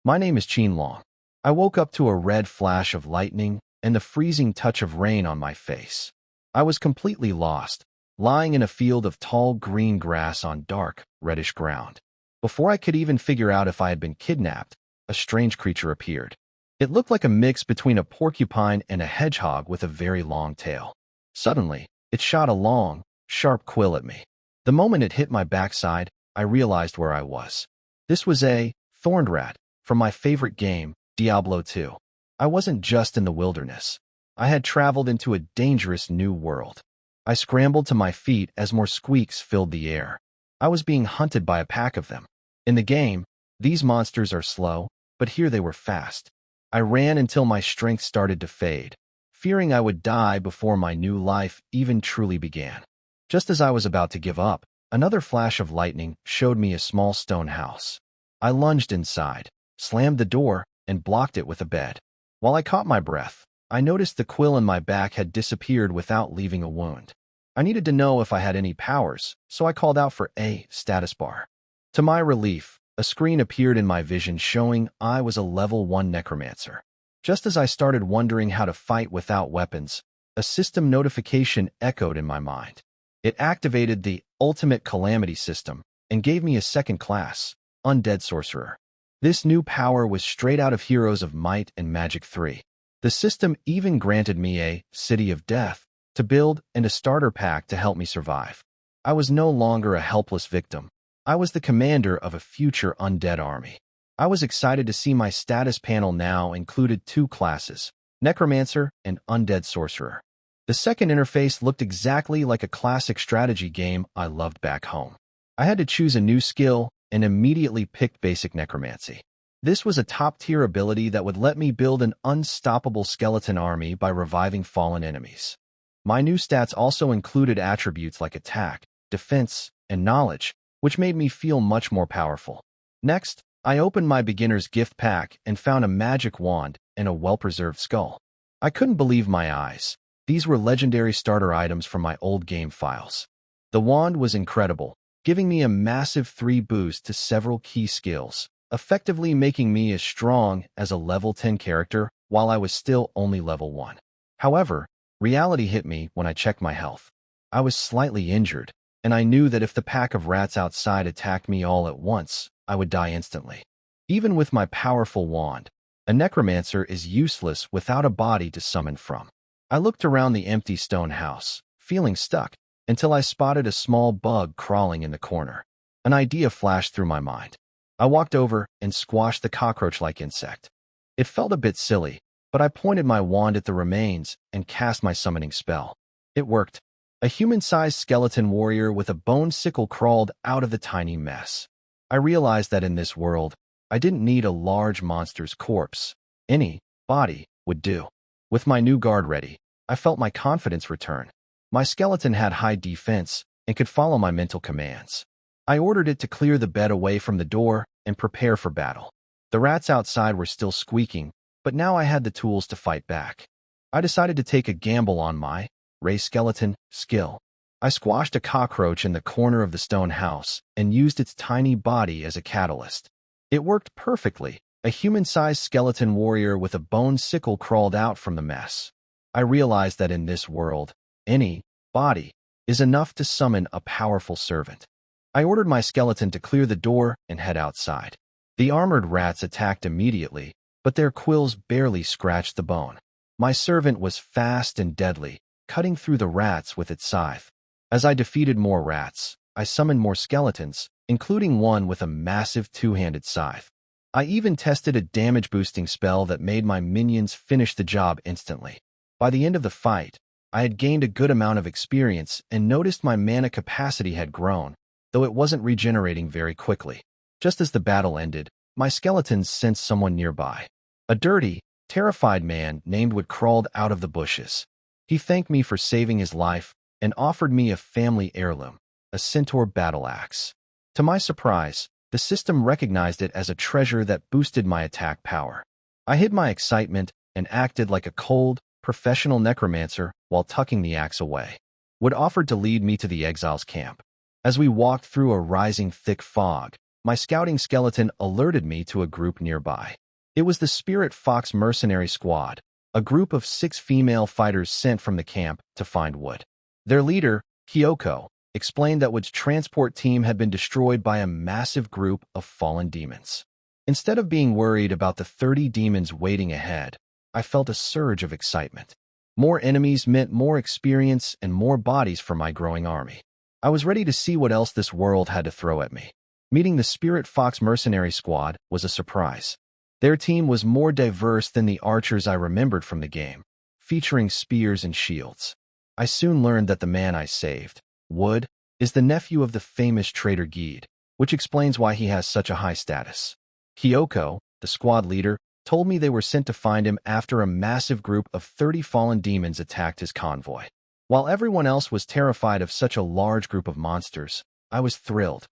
My name is Qin Long. I woke up to a red flash of lightning and the freezing touch of rain on my face. I was completely lost, lying in a field of tall green grass on dark, reddish ground. Before I could even figure out if I had been kidnapped, a strange creature appeared. It looked like a mix between a porcupine and a hedgehog with a very long tail. Suddenly, it shot a long, sharp quill at me. The moment it hit my backside, I realized where I was. This was a thorned rat from my favorite game, Diablo 2. I wasn't just in the wilderness. I had traveled into a dangerous new world. I scrambled to my feet as more squeaks filled the air. I was being hunted by a pack of them. In the game, these monsters are slow, but here they were fast. I ran until my strength started to fade, fearing I would die before my new life even truly began. Just as I was about to give up, another flash of lightning showed me a small stone house. I lunged inside, slammed the door, and blocked it with a bed. While I caught my breath, I noticed the quill in my back had disappeared without leaving a wound. I needed to know if I had any powers, so I called out for a status bar. To my relief, a screen appeared in my vision showing I was a level 1 necromancer. Just as I started wondering how to fight without weapons, a system notification echoed in my mind. It activated the Ultimate Calamity system and gave me a second class, Undead Sorcerer. This new power was straight out of Heroes of Might and Magic 3. The system even granted me a City of Death to build and a starter pack to help me survive. I was no longer a helpless victim. I was the commander of a future undead army. I was excited to see my status panel now included 2 classes, Necromancer and Undead Sorcerer. The second interface looked exactly like a classic strategy game I loved back home. I had to choose a new skill and immediately picked Basic Necromancy. This was a top-tier ability that would let me build an unstoppable skeleton army by reviving fallen enemies. My new stats also included attributes like attack, defense, and knowledge, which made me feel much more powerful. Next, I opened my beginner's gift pack and found a magic wand and a well-preserved skull. I couldn't believe my eyes. These were legendary starter items from my old game files. The wand was incredible, giving me a massive 3 boost to several key skills, effectively making me as strong as a level 10 character while I was still only level 1. However, reality hit me when I checked my health. I was slightly injured, and I knew that if the pack of rats outside attacked me all at once, I would die instantly. Even with my powerful wand, a necromancer is useless without a body to summon from. I looked around the empty stone house, feeling stuck, until I spotted a small bug crawling in the corner. An idea flashed through my mind. I walked over and squashed the cockroach-like insect. It felt a bit silly, but I pointed my wand at the remains and cast my summoning spell. It worked. A human-sized skeleton warrior with a bone sickle crawled out of the tiny mess. I realized that in this world, I didn't need a large monster's corpse. Any body would do. With my new guard ready, I felt my confidence return. My skeleton had high defense and could follow my mental commands. I ordered it to clear the bed away from the door and prepare for battle. The rats outside were still squeaking, but now I had the tools to fight back. I decided to take a gamble on my raise skeleton skill. I squashed a cockroach in the corner of the stone house and used its tiny body as a catalyst. It worked perfectly. A human-sized skeleton warrior with a bone sickle crawled out from the mess. I realized that in this world, any body is enough to summon a powerful servant. I ordered my skeleton to clear the door and head outside. The armored rats attacked immediately, but their quills barely scratched the bone. My servant was fast and deadly, cutting through the rats with its scythe. As I defeated more rats, I summoned more skeletons, including one with a massive 2-handed scythe. I even tested a damage-boosting spell that made my minions finish the job instantly. By the end of the fight, I had gained a good amount of experience and noticed my mana capacity had grown, though it wasn't regenerating very quickly. Just as the battle ended, my skeletons sensed someone nearby. A dirty, terrified man named Wood crawled out of the bushes. He thanked me for saving his life and offered me a family heirloom, a centaur battle axe. To my surprise, the system recognized it as a treasure that boosted my attack power. I hid my excitement and acted like a cold, professional necromancer while tucking the axe away. Wood offered to lead me to the exiles' camp. As we walked through a rising thick fog, my scouting skeleton alerted me to a group nearby. It was the Spirit Fox Mercenary Squad, a group of 6 female fighters sent from the camp to find Wood. Their leader, Kyoko, explained that Wood's transport team had been destroyed by a massive group of fallen demons. Instead of being worried about the 30 demons waiting ahead, I felt a surge of excitement. More enemies meant more experience and more bodies for my growing army. I was ready to see what else this world had to throw at me. Meeting the Spirit Fox Mercenary Squad was a surprise. Their team was more diverse than the archers I remembered from the game, featuring spears and shields. I soon learned that the man I saved, Wood, is the nephew of the famous traitor Geed, which explains why he has such a high status. Kyoko, the squad leader, told me they were sent to find him after a massive group of 30 fallen demons attacked his convoy. While everyone else was terrified of such a large group of monsters, I was thrilled.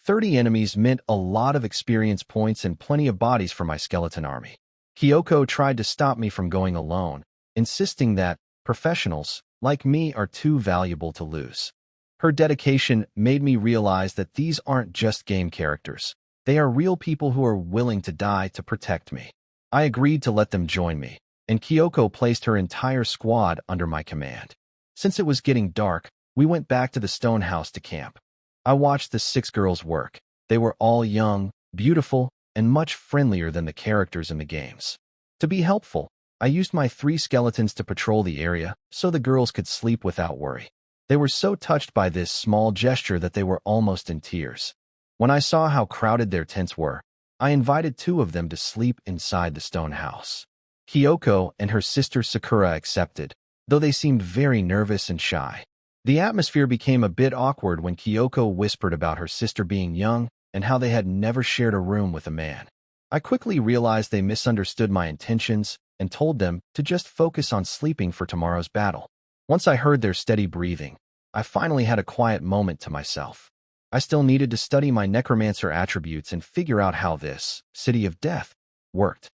30 enemies meant a lot of experience points and plenty of bodies for my skeleton army. Kyoko tried to stop me from going alone, insisting that professionals, like me, are too valuable to lose. Her dedication made me realize that these aren't just game characters. They are real people who are willing to die to protect me. I agreed to let them join me, and Kyoko placed her entire squad under my command. Since it was getting dark, we went back to the stone house to camp. I watched the 6 girls work. They were all young, beautiful, and much friendlier than the characters in the games. To be helpful, I used my 3 skeletons to patrol the area so the girls could sleep without worry. They were so touched by this small gesture that they were almost in tears. When I saw how crowded their tents were, I invited 2 of them to sleep inside the stone house. Kyoko and her sister Sakura accepted, though they seemed very nervous and shy. The atmosphere became a bit awkward when Kyoko whispered about her sister being young and how they had never shared a room with a man. I quickly realized they misunderstood my intentions and told them to just focus on sleeping for tomorrow's battle. Once I heard their steady breathing, I finally had a quiet moment to myself. I still needed to study my necromancer attributes and figure out how this City of Death worked.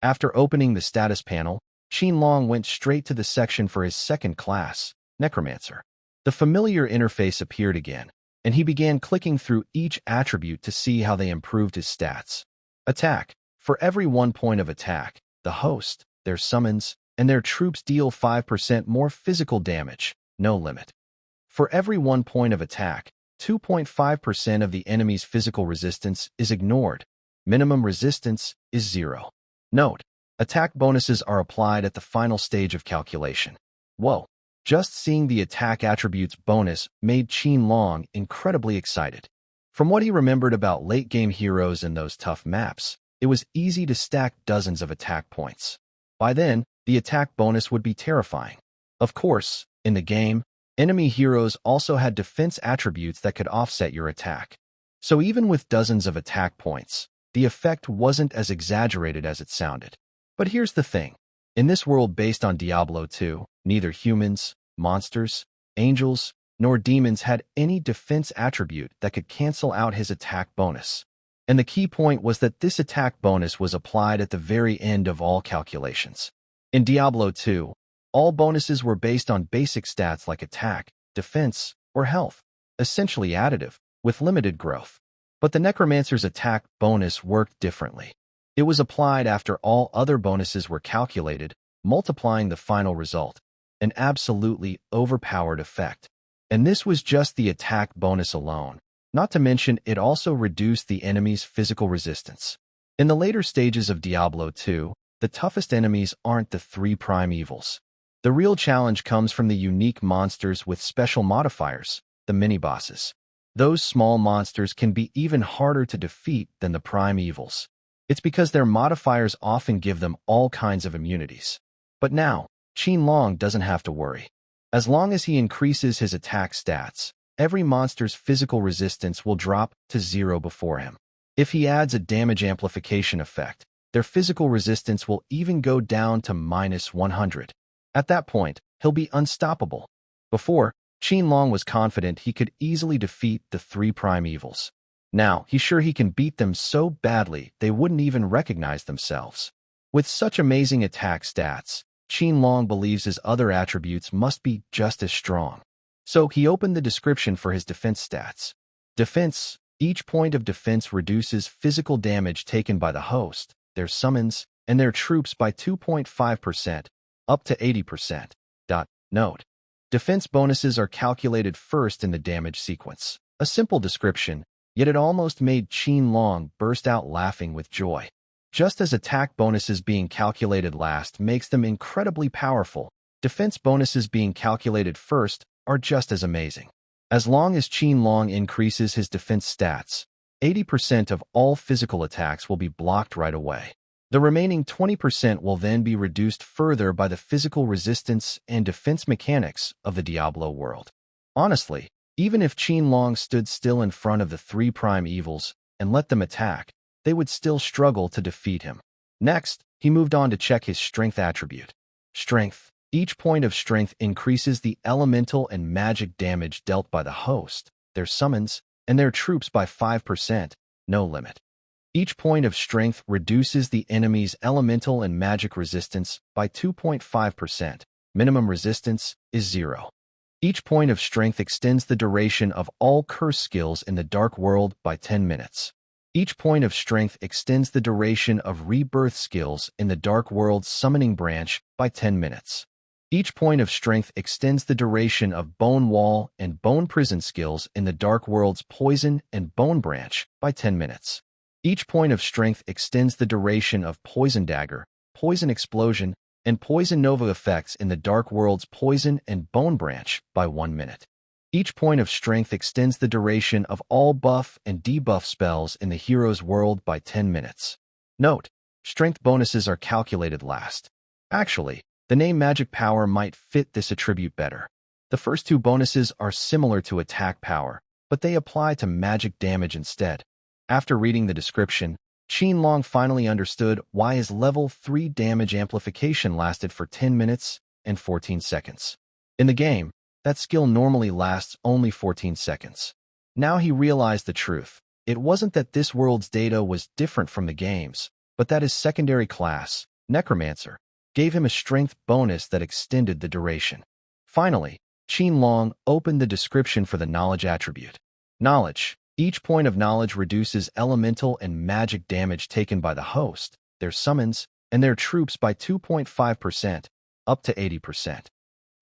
After opening the status panel, Qinlong went straight to the section for his second class, Necromancer. The familiar interface appeared again, and he began clicking through each attribute to see how they improved his stats. Attack. For every 1 point of attack, the host, their summons, and their troops deal 5% more physical damage, no limit. For every 1 point of attack, 2.5% of the enemy's physical resistance is ignored. Minimum resistance is 0. Note: attack bonuses are applied at the final stage of calculation. Whoa. Just seeing the attack attributes bonus made Qinlong incredibly excited. From what he remembered about late-game heroes in those tough maps, it was easy to stack dozens of attack points. By then, the attack bonus would be terrifying. Of course, in the game, enemy heroes also had defense attributes that could offset your attack. So even with dozens of attack points, the effect wasn't as exaggerated as it sounded. But here's the thing. In this world based on Diablo 2, neither humans, monsters, angels, nor demons had any defense attribute that could cancel out his attack bonus. And the key point was that this attack bonus was applied at the very end of all calculations. In Diablo 2, all bonuses were based on basic stats like attack, defense, or health, essentially additive, with limited growth. But the Necromancer's attack bonus worked differently. It was applied after all other bonuses were calculated, multiplying the final result. An absolutely overpowered effect. And this was just the attack bonus alone. Not to mention, it also reduced the enemy's physical resistance. In the later stages of Diablo 2, the toughest enemies aren't the 3 prime evils. The real challenge comes from the unique monsters with special modifiers, the mini-bosses. Those small monsters can be even harder to defeat than the prime evils. It's because their modifiers often give them all kinds of immunities. But now, Qinlong doesn't have to worry. As long as he increases his attack stats, every monster's physical resistance will drop to 0 before him. If he adds a damage amplification effect, their physical resistance will even go down to -100. At that point, he'll be unstoppable. Before, Qinlong was confident he could easily defeat the 3 prime evils. Now, he's sure he can beat them so badly they wouldn't even recognize themselves. With such amazing attack stats, Qinlong believes his other attributes must be just as strong. So he opened the description for his defense stats. Defense Each point of defense reduces physical damage taken by the host, their summons, and their troops by 2.5%, up to 80%. Note: defense bonuses are calculated first in the damage sequence. A simple description, yet it almost made Qin Long burst out laughing with joy. Just as attack bonuses being calculated last makes them incredibly powerful, defense bonuses being calculated first are just as amazing. As long as Qin Long increases his defense stats, 80% of all physical attacks will be blocked right away. The remaining 20% will then be reduced further by the physical resistance and defense mechanics of the Diablo world. Honestly, even if Qin Long stood still in front of the three prime evils and let them attack, they would still struggle to defeat him. Next, he moved on to check his strength attribute. Strength. Each point of strength increases the elemental and magic damage dealt by the host, their summons, and their troops by 5%, no limit. Each point of strength reduces the enemy's elemental and magic resistance by 2.5%. Minimum resistance is 0. Each point of strength extends the duration of all curse skills in the Dark World by 10 minutes. Each point of strength extends the duration of rebirth skills in the Dark World's summoning branch by 10 minutes. Each point of strength extends the duration of Bone Wall and Bone Prison skills in the Dark World's Poison and Bone Branch by 10 minutes. Each point of strength extends the duration of Poison Dagger, Poison Explosion, and Poison Nova effects in the Dark World's Poison and Bone Branch by 1 minute. Each point of strength extends the duration of all buff and debuff spells in the hero's world by 10 minutes. Note: strength bonuses are calculated last. Actually, the name Magic Power might fit this attribute better. The first two bonuses are similar to attack power, but they apply to magic damage instead. After reading the description, Qin Long finally understood why his level 3 damage amplification lasted for 10 minutes and 14 seconds. In the game, that skill normally lasts only 14 seconds. Now he realized the truth. It wasn't that this world's data was different from the game's, but that his secondary class, Necromancer, gave him a strength bonus that extended the duration. Finally, Qin Long opened the description for the knowledge attribute. Knowledge. Each point of knowledge reduces elemental and magic damage taken by the host, their summons, and their troops by 2.5%, up to 80%.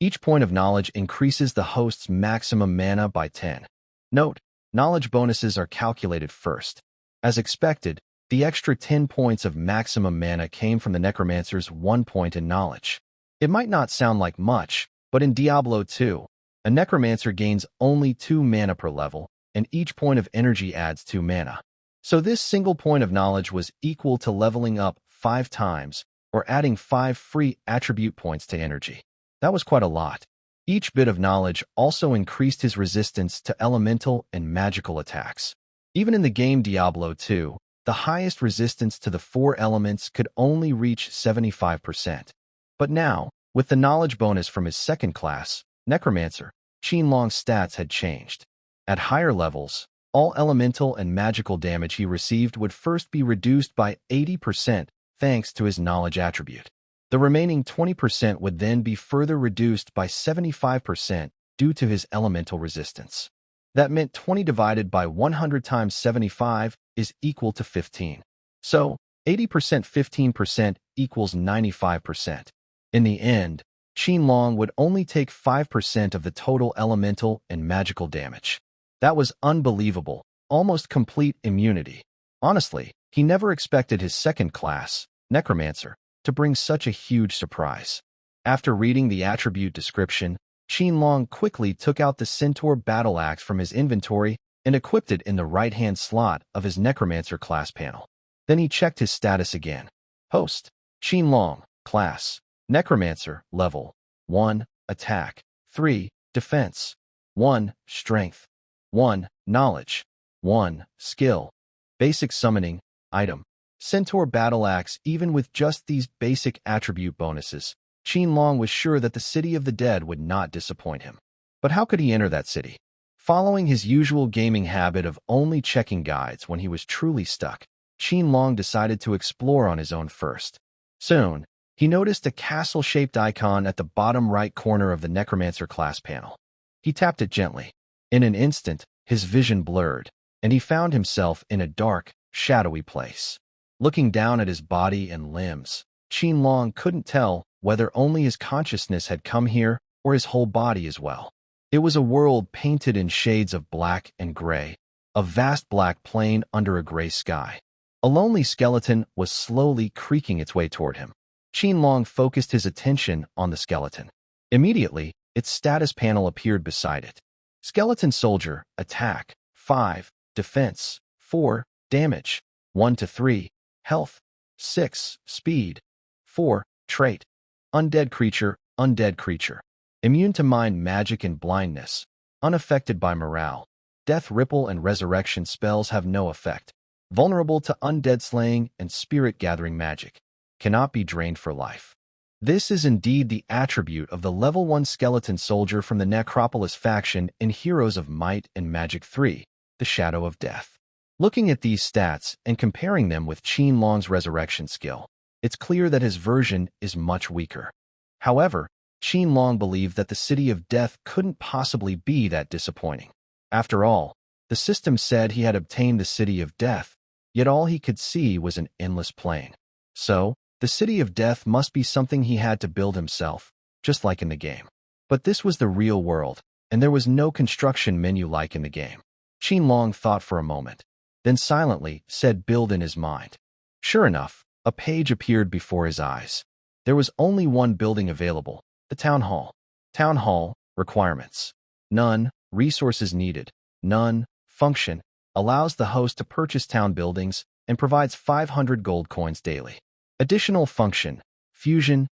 Each point of knowledge increases the host's maximum mana by 10. Note: knowledge bonuses are calculated first. As expected, the extra 10 points of maximum mana came from the Necromancer's 1 point in knowledge. It might not sound like much, but in Diablo 2, a Necromancer gains only 2 mana per level, and each point of energy adds 2 mana. So this single point of knowledge was equal to leveling up 5 times, or adding 5 free attribute points to energy. That was quite a lot. Each bit of knowledge also increased his resistance to elemental and magical attacks. Even in the game Diablo 2, the highest resistance to the 4 elements could only reach 75%. But now, with the knowledge bonus from his second class, Necromancer, Qin Long's stats had changed. At higher levels, all elemental and magical damage he received would first be reduced by 80% thanks to his knowledge attribute. The remaining 20% would then be further reduced by 75% due to his elemental resistance. That meant 20 divided by 100 times 75 is equal to 15. So, 80% 15% equals 95%. In the end, Qin Long would only take 5% of the total elemental and magical damage. That was unbelievable, almost complete immunity. Honestly, he never expected his second class, Necromancer, to bring such a huge surprise. After reading the attribute description, Qin Long quickly took out the Centaur battle axe from his inventory and equipped it in the right-hand slot of his Necromancer class panel. Then he checked his status again. Host: Qin Long, class, Necromancer, level 1, attack, 3, defense, 1, strength, 1, knowledge, 1, skill, basic summoning, item, Centaur battle axe. Even with just these basic attribute bonuses, Qin Long was sure that the City of the Dead would not disappoint him. But how could he enter that city? Following his usual gaming habit of only checking guides when he was truly stuck, Qin Long decided to explore on his own first. Soon, he noticed a castle-shaped icon at the bottom right corner of the Necromancer class panel. He tapped it gently. In an instant, his vision blurred. and he found himself in a dark, shadowy place. Looking down at his body and limbs, Qinlong couldn't tell whether only his consciousness had come here or his whole body as well. It was a world painted in shades of black and gray, a vast black plain under a gray sky. A lonely skeleton was slowly creaking its way toward him. Qinlong focused his attention on the skeleton. Immediately, its status panel appeared beside it. Skeleton Soldier, Attack, 5, Defense, 4, Damage, 1 to 3, Health, 6, Speed, 4, Trait. Undead Creature, Immune to Mind Magic and Blindness, unaffected by morale. Death Ripple and Resurrection spells have no effect. Vulnerable to undead slaying and spirit gathering magic. Cannot be drained for life. This is indeed the attribute of the level 1 skeleton soldier from the Necropolis faction in Heroes of Might and Magic 3, The Shadow of Death. Looking at these stats and comparing them with Qinlong's resurrection skill, it's clear that his version is much weaker. However, Qinlong believed that the City of Death couldn't possibly be that disappointing. After all, the system said he had obtained the City of Death, yet all he could see was an endless plain. So, the City of Death must be something he had to build himself, just like in the game. But this was the real world, and there was no construction menu like in the game. Qinlong thought for a moment, then silently said build in his mind. Sure enough, a page appeared before his eyes. There was only one building available, the Town Hall. Town Hall, requirements. None, resources needed. None, function, allows the host to purchase town buildings and provides 500 gold coins daily. Additional function, fusion,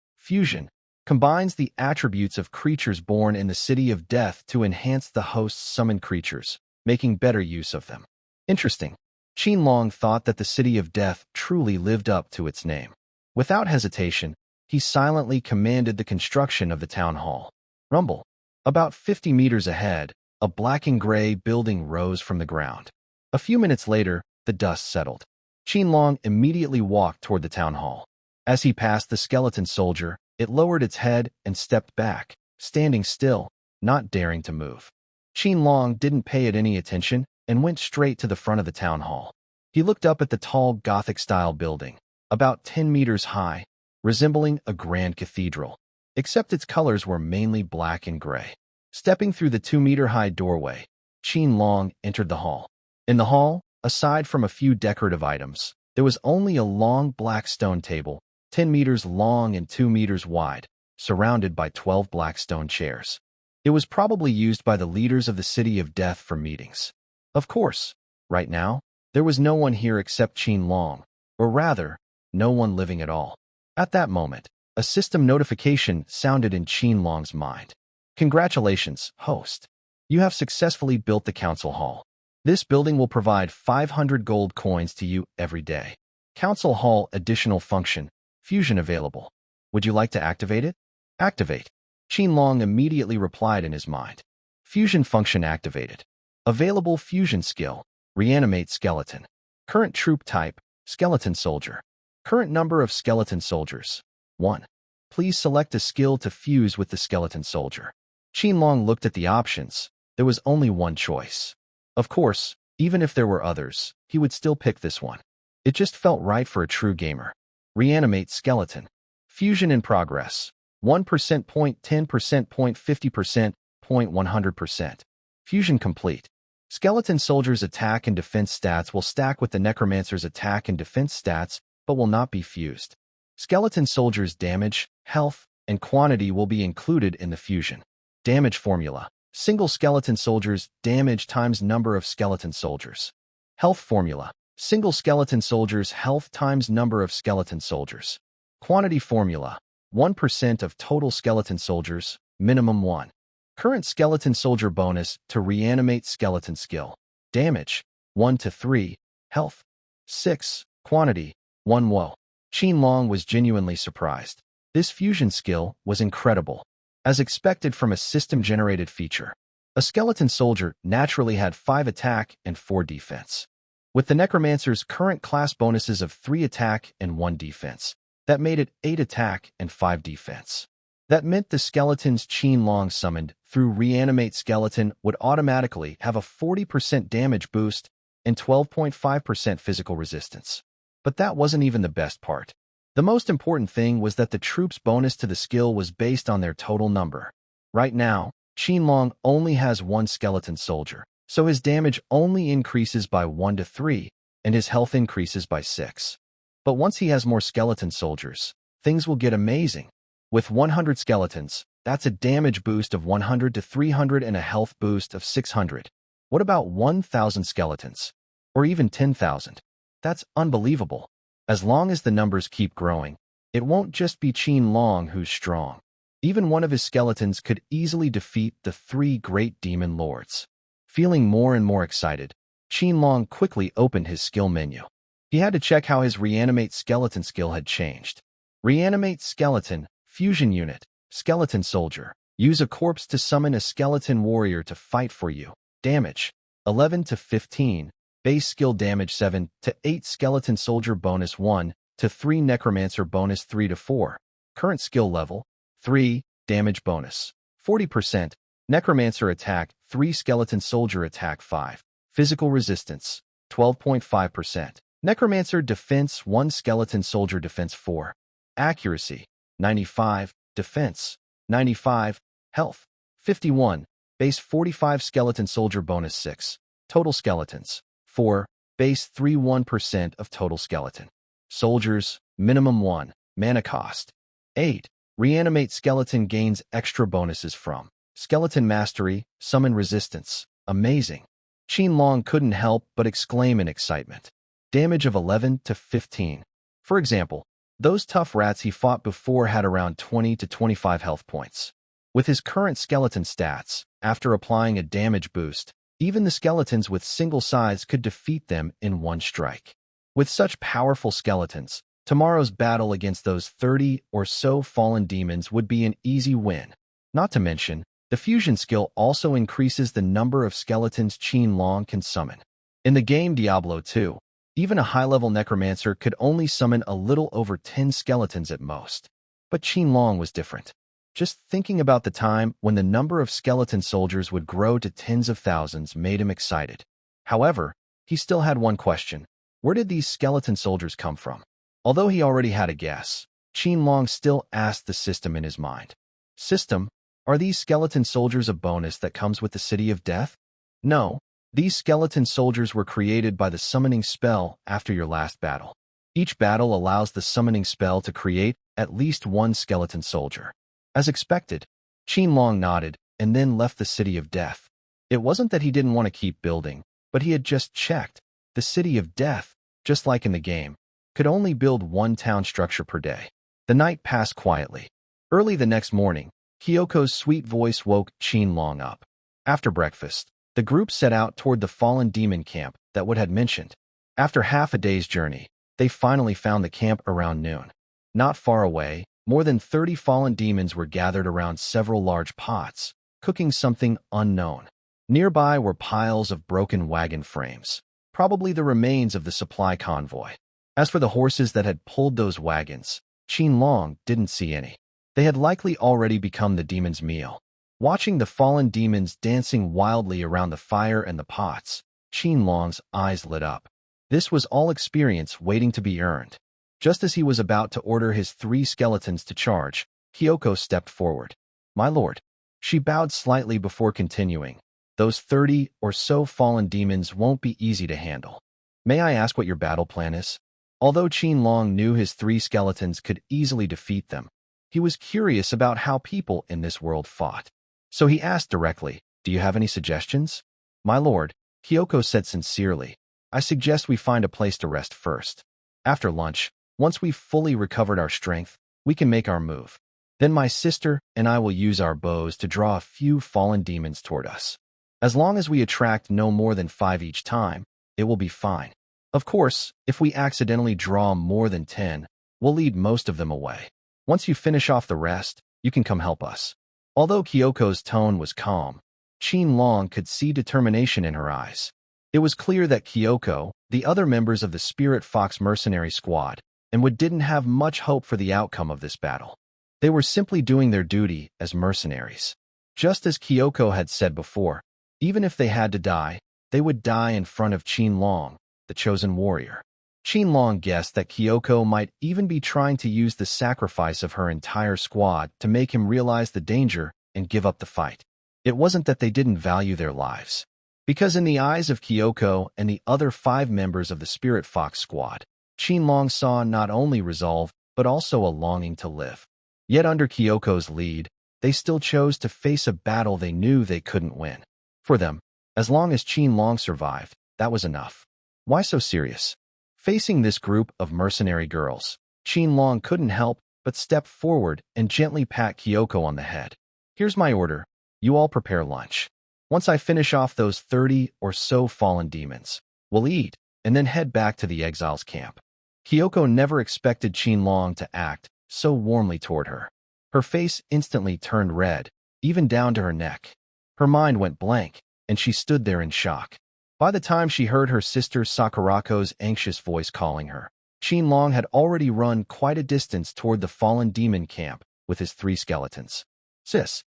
combines the attributes of creatures born in the City of Death to enhance the host's summoned creatures, making better use of them. Interesting. Qinlong thought that the City of Death truly lived up to its name. Without hesitation, he silently commanded the construction of the town hall. Rumble. About 50 meters ahead, a black and gray building rose from the ground. A few minutes later, the dust settled. Qinlong immediately walked toward the town hall. As he passed the skeleton soldier, it lowered its head and stepped back, standing still, not daring to move. Qinlong didn't pay it any attention and went straight to the front of the town hall. He looked up at the tall Gothic-style building, about 10 meters high, resembling a grand cathedral, except its colors were mainly black and gray. Stepping through the 2-meter-high doorway, Qinlong entered the hall. In the hall, aside from a few decorative items, there was only a long black stone table, 10 meters long and 2 meters wide, surrounded by 12 black stone chairs. It was probably used by the leaders of the City of Death for meetings. Of course, right now, there was no one here except Qinlong, or rather, no one living at all. At that moment, a system notification sounded in Qinlong's mind. Congratulations, host. You have successfully built the council hall. This building will provide 500 gold coins to you every day. Council hall additional function, fusion available. Would you like to activate it? Activate. Qinlong immediately replied in his mind. Fusion function activated. Available fusion skill, reanimate skeleton. Current troop type, skeleton soldier. Current number of skeleton soldiers, 1. Please select a skill to fuse with the skeleton soldier. Qinlong looked at the options. There was only one choice. Of course, even if there were others, he would still pick this one. It just felt right for a true gamer. Reanimate skeleton. Fusion in progress. 1%, 10%, 50%, 100%. Fusion complete. Skeleton soldier's attack and defense stats will stack with the necromancer's attack and defense stats, but will not be fused. Skeleton soldier's damage, health, and quantity will be included in the fusion. Damage formula. Single skeleton soldiers damage times number of skeleton soldiers. Health formula. Single skeleton soldiers health times number of skeleton soldiers. Quantity formula. 1% of total skeleton soldiers, minimum 1. Current skeleton soldier bonus to reanimate skeleton skill. Damage, 1 to 3. Health, 6. Quantity, 1 Whoa. Qinlong was genuinely surprised. This fusion skill was incredible. As expected from a system-generated feature, a skeleton soldier naturally had 5 attack and 4 defense. With the necromancer's current class bonuses of 3 attack and 1 defense, that made it 8 attack and 5 defense. That meant the skeletons Qinlong summoned through Reanimate Skeleton would automatically have a 40% damage boost and 12.5% physical resistance. But that wasn't even the best part. The most important thing was that the troops' bonus to the skill was based on their total number. Right now, Qinlong only has one skeleton soldier, so his damage only increases by 1 to 3, and his health increases by 6. But once he has more skeleton soldiers, things will get amazing. With 100 skeletons, that's a damage boost of 100 to 300 and a health boost of 600. What about 1,000 skeletons? Or even 10,000? That's unbelievable. As long as the numbers keep growing, it won't just be Qinlong who's strong. Even one of his skeletons could easily defeat the 3 great demon lords. Feeling more and more excited, Qinlong quickly opened his skill menu. He had to check how his Reanimate Skeleton skill had changed. Reanimate Skeleton, Fusion Unit, Skeleton Soldier. Use a corpse to summon a skeleton warrior to fight for you. Damage, 11 to 15. Base skill damage 7 to 8. Skeleton Soldier bonus 1 to 3. Necromancer bonus 3 to 4. Current skill level, 3. Damage bonus, 40%. Necromancer attack, 3. Skeleton Soldier attack 5. Physical resistance, 12.5%. Necromancer defense 1. Skeleton Soldier defense 4. Accuracy, 95. Defense, 95. Health, 51. Base 45. Skeleton Soldier bonus 6. Total skeletons, 4. Base 31% of total skeleton. Soldiers, minimum 1. Mana cost, 8. Reanimate Skeleton gains extra bonuses from Skeleton Mastery, Summon Resistance. Amazing. Qinlong couldn't help but exclaim in excitement. Damage of 11 to 15. For example, those tough rats he fought before had around 20 to 25 health points. With his current skeleton stats, after applying a damage boost, even the skeletons with single size could defeat them in one strike. With such powerful skeletons, tomorrow's battle against those 30 or so fallen demons would be an easy win. Not to mention, the fusion skill also increases the number of skeletons Qinlong can summon. In the game Diablo 2, even a high-level necromancer could only summon a little over 10 skeletons at most. But Qinlong was different. Just thinking about the time when the number of skeleton soldiers would grow to tens of thousands made him excited. However, he still had one question. Where did these skeleton soldiers come from? Although he already had a guess, Qinlong still asked the system in his mind. System, are these skeleton soldiers a bonus that comes with the City of Death? No. These skeleton soldiers were created by the summoning spell after your last battle. Each battle allows the summoning spell to create at least one skeleton soldier. As expected, Qinlong nodded and then left the City of Death. It wasn't that he didn't want to keep building, but he had just checked. The City of Death, just like in the game, could only build one town structure per day. The night passed quietly. Early the next morning, Kyoko's sweet voice woke Qinlong up. After breakfast, the group set out toward the fallen demon camp that Wood had mentioned. After half a day's journey, they finally found the camp around noon. Not far away, more than 30 fallen demons were gathered around several large pots, cooking something unknown. Nearby were piles of broken wagon frames, probably the remains of the supply convoy. As for the horses that had pulled those wagons, Qinlong didn't see any. They had likely already become the demons' meal. Watching the fallen demons dancing wildly around the fire and the pots, Qinlong's eyes lit up. This was all experience waiting to be earned. Just as he was about to order his 3 skeletons to charge, Kyoko stepped forward. "My lord." She bowed slightly before continuing. "Those 30 or so fallen demons won't be easy to handle. May I ask what your battle plan is?" Although Qinlong knew his 3 skeletons could easily defeat them, he was curious about how people in this world fought. So he asked directly, "Do you have any suggestions?" "My lord," Kyoko said sincerely, "I suggest we find a place to rest first. After lunch, once we've fully recovered our strength, we can make our move. Then my sister and I will use our bows to draw a few fallen demons toward us. As long as we attract no more than 5 each time, it will be fine. Of course, if we accidentally draw more than 10, we'll lead most of them away. Once you finish off the rest, you can come help us." Although Kyoko's tone was calm, Qinlong could see determination in her eyes. It was clear that Kyoko, the other members of the Spirit Fox mercenary squad, and Wood didn't have much hope for the outcome of this battle. They were simply doing their duty as mercenaries. Just as Kyoko had said before, even if they had to die, they would die in front of Qin Long, the chosen warrior. Qin Long guessed that Kyoko might even be trying to use the sacrifice of her entire squad to make him realize the danger and give up the fight. It wasn't that they didn't value their lives. Because in the eyes of Kyoko and the other 5 members of the Spirit Fox squad, Qin Long saw not only resolve, but also a longing to live. Yet under Kyoko's lead, they still chose to face a battle they knew they couldn't win. For them, as long as Qin Long survived, that was enough. Why so serious? Facing this group of mercenary girls, Qin Long couldn't help but step forward and gently pat Kyoko on the head. Here's my order. You all prepare lunch. Once I finish off those 30 or so fallen demons, we'll eat and then head back to the exiles' camp. Kyoko never expected Qin Long to act so warmly toward her. Her face instantly turned red, even down to her neck. Her mind went blank, and she stood there in shock. By the time she heard her sister Sakurako's anxious voice calling her, Qin Long had already run quite a distance toward the fallen demon camp with his 3 skeletons. Sis!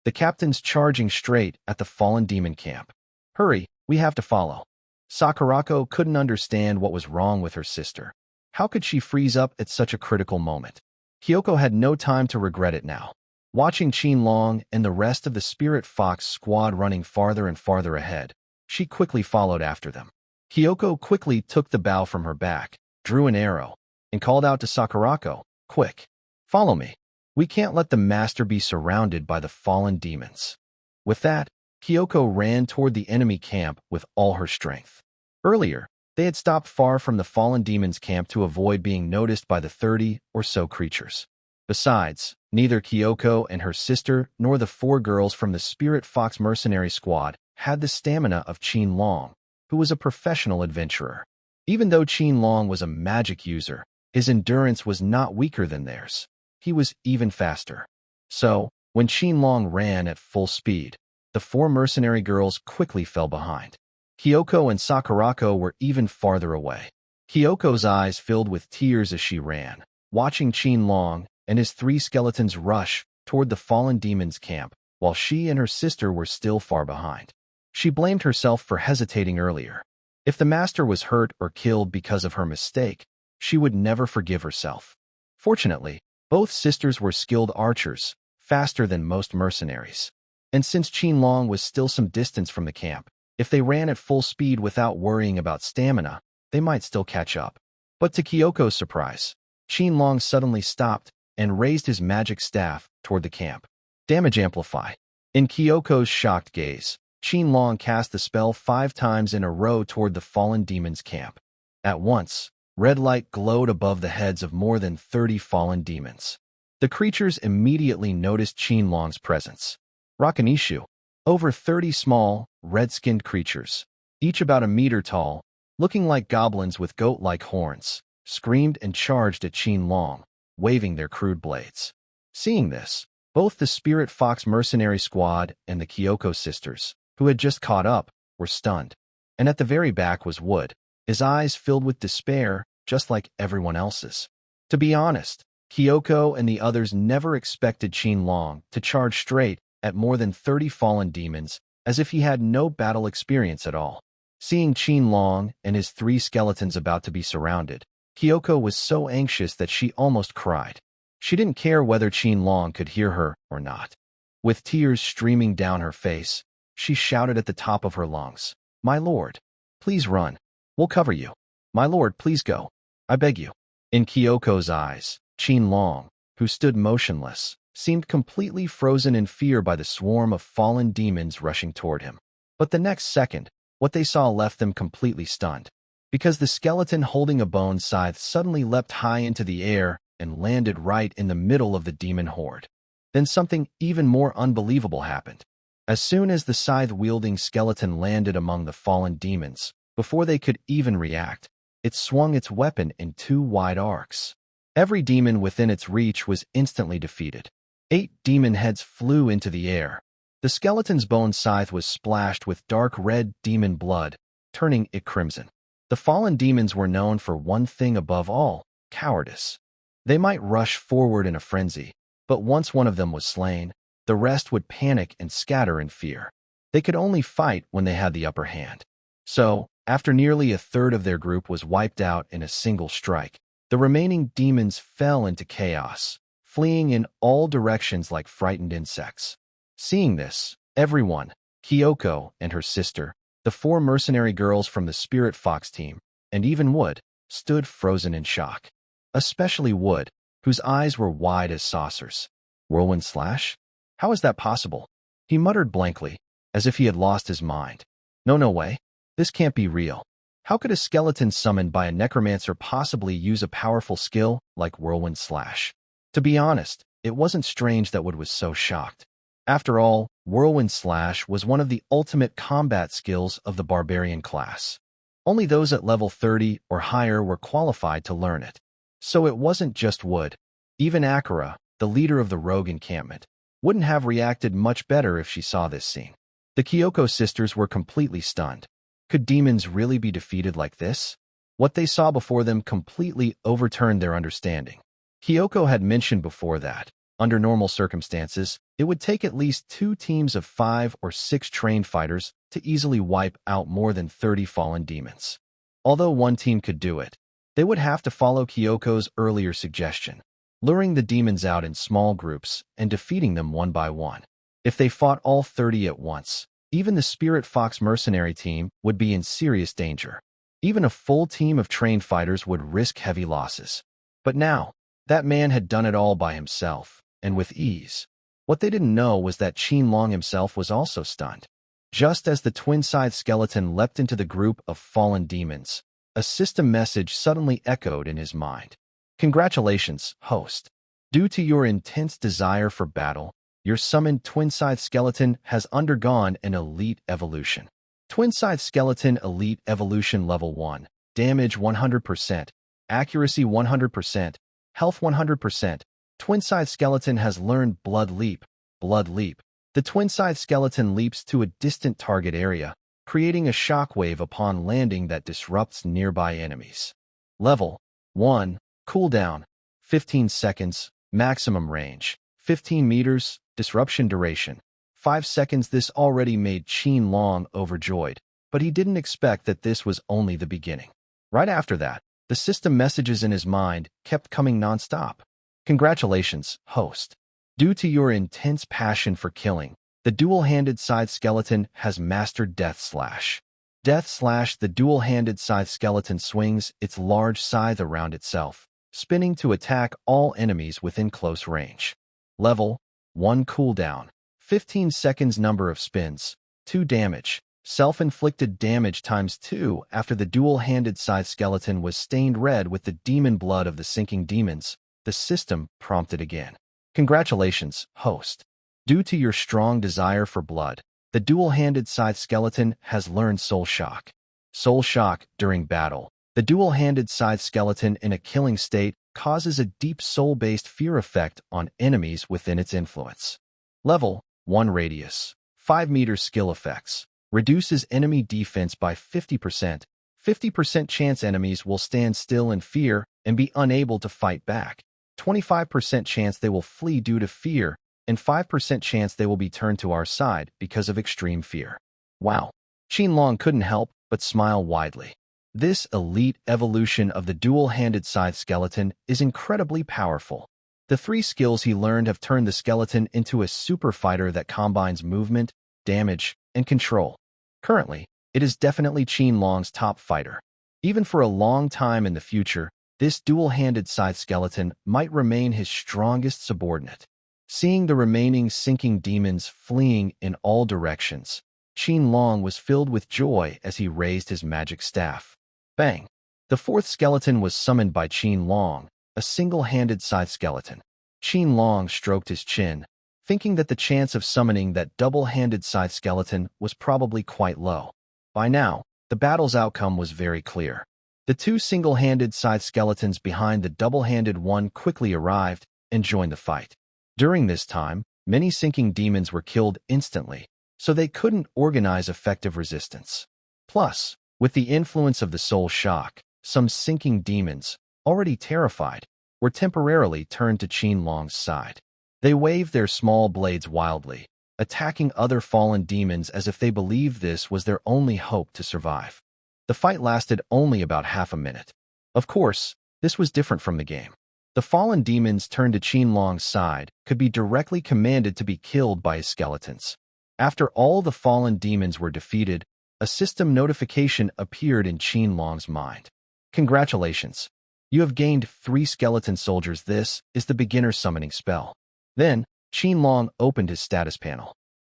The captain's charging straight at the fallen demon camp. Hurry, we have to follow. Sakurako couldn't understand what was wrong with her sister. How could she freeze up at such a critical moment? Kyoko had no time to regret it now. Watching Qin Long and the rest of the Spirit Fox squad running farther and farther ahead, she quickly followed after them. Kyoko quickly took the bow from her back, drew an arrow, and called out to Sakurako, "Quick, follow me. We can't let the master be surrounded by the fallen demons." With that, Kyoko ran toward the enemy camp with all her strength. Earlier, they had stopped far from the fallen demons' camp to avoid being noticed by the 30 or so creatures. Besides, neither Kyoko and her sister nor the 4 girls from the Spirit Fox mercenary squad had the stamina of Qin Long, who was a professional adventurer. Even though Qin Long was a magic user, his endurance was not weaker than theirs. He was even faster. So, when Qin Long ran at full speed, the 4 mercenary girls quickly fell behind. Kyoko and Sakurako were even farther away. Kyoko's eyes filled with tears as she ran, watching Qin Long and his 3 skeletons rush toward the fallen demons' camp, while she and her sister were still far behind. She blamed herself for hesitating earlier. If the master was hurt or killed because of her mistake, she would never forgive herself. Fortunately, both sisters were skilled archers, faster than most mercenaries. And since Qin Long was still some distance from the camp, if they ran at full speed without worrying about stamina, they might still catch up. But to Kyoko's surprise, Qin Long suddenly stopped and raised his magic staff toward the camp. Damage amplify. In Kyoko's shocked gaze, Qin Long cast the spell 5 times in a row toward the fallen demons' camp. At once, red light glowed above the heads of more than 30 fallen demons. The creatures immediately noticed Qin Long's presence. Rakanishu. Over 30 small, red-skinned creatures, each about a meter tall, looking like goblins with goat-like horns, screamed and charged at Qin Long, waving their crude blades. Seeing this, both the Spirit Fox mercenary squad and the Kyoko sisters, who had just caught up, were stunned. And at the very back was Wood, his eyes filled with despair, just like everyone else's. To be honest, Kyoko and the others never expected Qin Long to charge straight at more than 30 fallen demons, as if he had no battle experience at all. Seeing Qin Long and his 3 skeletons about to be surrounded, Kyoko was so anxious that she almost cried. She didn't care whether Qin Long could hear her or not. With tears streaming down her face, she shouted at the top of her lungs, "My lord, please run. We'll cover you. My lord, please go. I beg you." In Kyoko's eyes, Qin Long, who stood motionless, seemed completely frozen in fear by the swarm of fallen demons rushing toward him. But the next second, what they saw left them completely stunned, because the skeleton holding a bone scythe suddenly leapt high into the air and landed right in the middle of the demon horde. Then something even more unbelievable happened. As soon as the scythe-wielding skeleton landed among the fallen demons, before they could even react, it swung its weapon in 2 wide arcs. Every demon within its reach was instantly defeated. 8 demon heads flew into the air. The skeleton's bone scythe was splashed with dark red demon blood, turning it crimson. The fallen demons were known for one thing above all: cowardice. They might rush forward in a frenzy, but once one of them was slain, the rest would panic and scatter in fear. They could only fight when they had the upper hand. So, after nearly a third of their group was wiped out in a single strike, the remaining demons fell into chaos, fleeing in all directions like frightened insects. Seeing this, everyone, Kyoko and her sister, the 4 mercenary girls from the Spirit Fox team, and even Wood, stood frozen in shock. Especially Wood, whose eyes were wide as saucers. Whirlwind slash? How is that possible? He muttered blankly, as if he had lost his mind. No way. This can't be real. How could a skeleton summoned by a necromancer possibly use a powerful skill like Whirlwind Slash? To be honest, it wasn't strange that Wood was so shocked. After all, Whirlwind Slash was one of the ultimate combat skills of the Barbarian class. Only those at level 30 or higher were qualified to learn it. So it wasn't just Wood. Even Akira, the leader of the rogue encampment, wouldn't have reacted much better if she saw this scene. The Kyoko sisters were completely stunned. Could demons really be defeated like this? What they saw before them completely overturned their understanding. Kyoko had mentioned before that, under normal circumstances, it would take at least 2 teams of 5 or 6 trained fighters to easily wipe out more than 30 fallen demons. Although one team could do it, they would have to follow Kyoko's earlier suggestion, luring the demons out in small groups and defeating them one by one. If they fought all 30 at once, even the Spirit Fox mercenary team would be in serious danger. Even a full team of trained fighters would risk heavy losses. But now, that man had done it all by himself, and with ease. What they didn't know was that Qinlong himself was also stunned. Just as the twin-side skeleton leapt into the group of fallen demons, a system message suddenly echoed in his mind. Congratulations, host. Due to your intense desire for battle, your summoned twin-side skeleton has undergone an elite evolution. Twin-side skeleton elite evolution level 1, damage 100%, accuracy 100%, health 100%. Twin-side skeleton has learned Blood Leap. Blood Leap. The twin-side skeleton leaps to a distant target area, creating a shockwave upon landing that disrupts nearby enemies. Level 1, cooldown, 15 seconds, maximum range, 15 meters, disruption duration, 5 seconds. This already made Qinlong overjoyed, but he didn't expect that this was only the beginning. Right after that, the system messages in his mind kept coming non-stop. Congratulations, host. Due to your intense passion for killing, the dual-handed side skeleton has mastered Death Slash. Death Slash. The dual-handed scythe skeleton swings its large scythe around itself, spinning to attack all enemies within close range. Level 1 cooldown, 15 seconds. Number of spins, 2 damage. Self-inflicted damage times 2 after the dual-handed scythe skeleton was stained red with the demon blood of the sinking demons. The system prompted again. Congratulations, host. Due to your strong desire for blood, the dual-handed scythe skeleton has learned Soul Shock. Soul Shock. During battle, the dual-handed scythe skeleton in a killing state causes a deep soul-based fear effect on enemies within its influence. Level 1 radius, 5 meters. Skill effects. Reduces enemy defense by 50%. 50% chance enemies will stand still in fear and be unable to fight back. 25% chance they will flee due to fear, and 5% chance they will be turned to our side because of extreme fear. Wow. Qinlong couldn't help but smile widely. This elite evolution of the dual-handed scythe skeleton is incredibly powerful. The 3 skills he learned have turned the skeleton into a super fighter that combines movement, damage, and control. Currently, it is definitely Qinlong's top fighter. Even for a long time in the future, this dual-handed scythe skeleton might remain his strongest subordinate. Seeing the remaining sinking demons fleeing in all directions, Qinlong was filled with joy as he raised his magic staff. Bang! The 4th skeleton was summoned by Qinlong, a single-handed scythe skeleton. Qinlong stroked his chin, thinking that the chance of summoning that double-handed scythe skeleton was probably quite low. By now, the battle's outcome was very clear. The 2 single-handed scythe skeletons behind the double-handed one quickly arrived and joined the fight. During this time, many sinking demons were killed instantly, so they couldn't organize effective resistance. Plus, with the influence of the Soul Shock, some sinking demons, already terrified, were temporarily turned to Qinlong's side. They waved their small blades wildly, attacking other fallen demons as if they believed this was their only hope to survive. The fight lasted only about half a minute. Of course, this was different from the game. The fallen demons turned to Qinlong's side could be directly commanded to be killed by his skeletons. After all the fallen demons were defeated, a system notification appeared in Qinlong's mind. Congratulations. You have gained 3 skeleton soldiers. This is the beginner summoning spell. Then, Qinlong opened his status panel.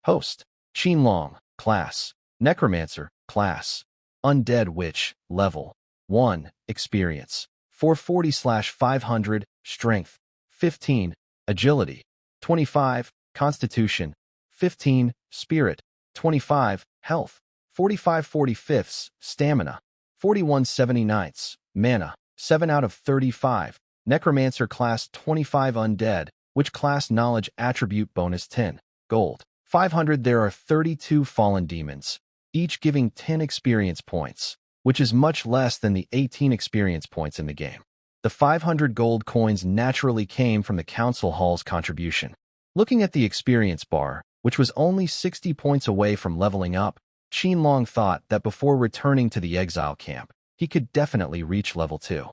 Host, Qinlong, class, Necromancer, class, Undead Witch, level 1, experience, 440/500, strength, 15, agility, 25, constitution, 15, spirit, 25, health, 45/45, stamina, 41/79, mana, 7 out of 35, Necromancer class 25 Undead, Witch class knowledge attribute bonus 10, gold, 500. There are 32 fallen demons, each giving 10 experience points, which is much less than the 18 experience points in the game. The 500 gold coins naturally came from the council hall's contribution. Looking at the experience bar, which was only 60 points away from leveling up, Qinlong thought that before returning to the exile camp, he could definitely reach level 2.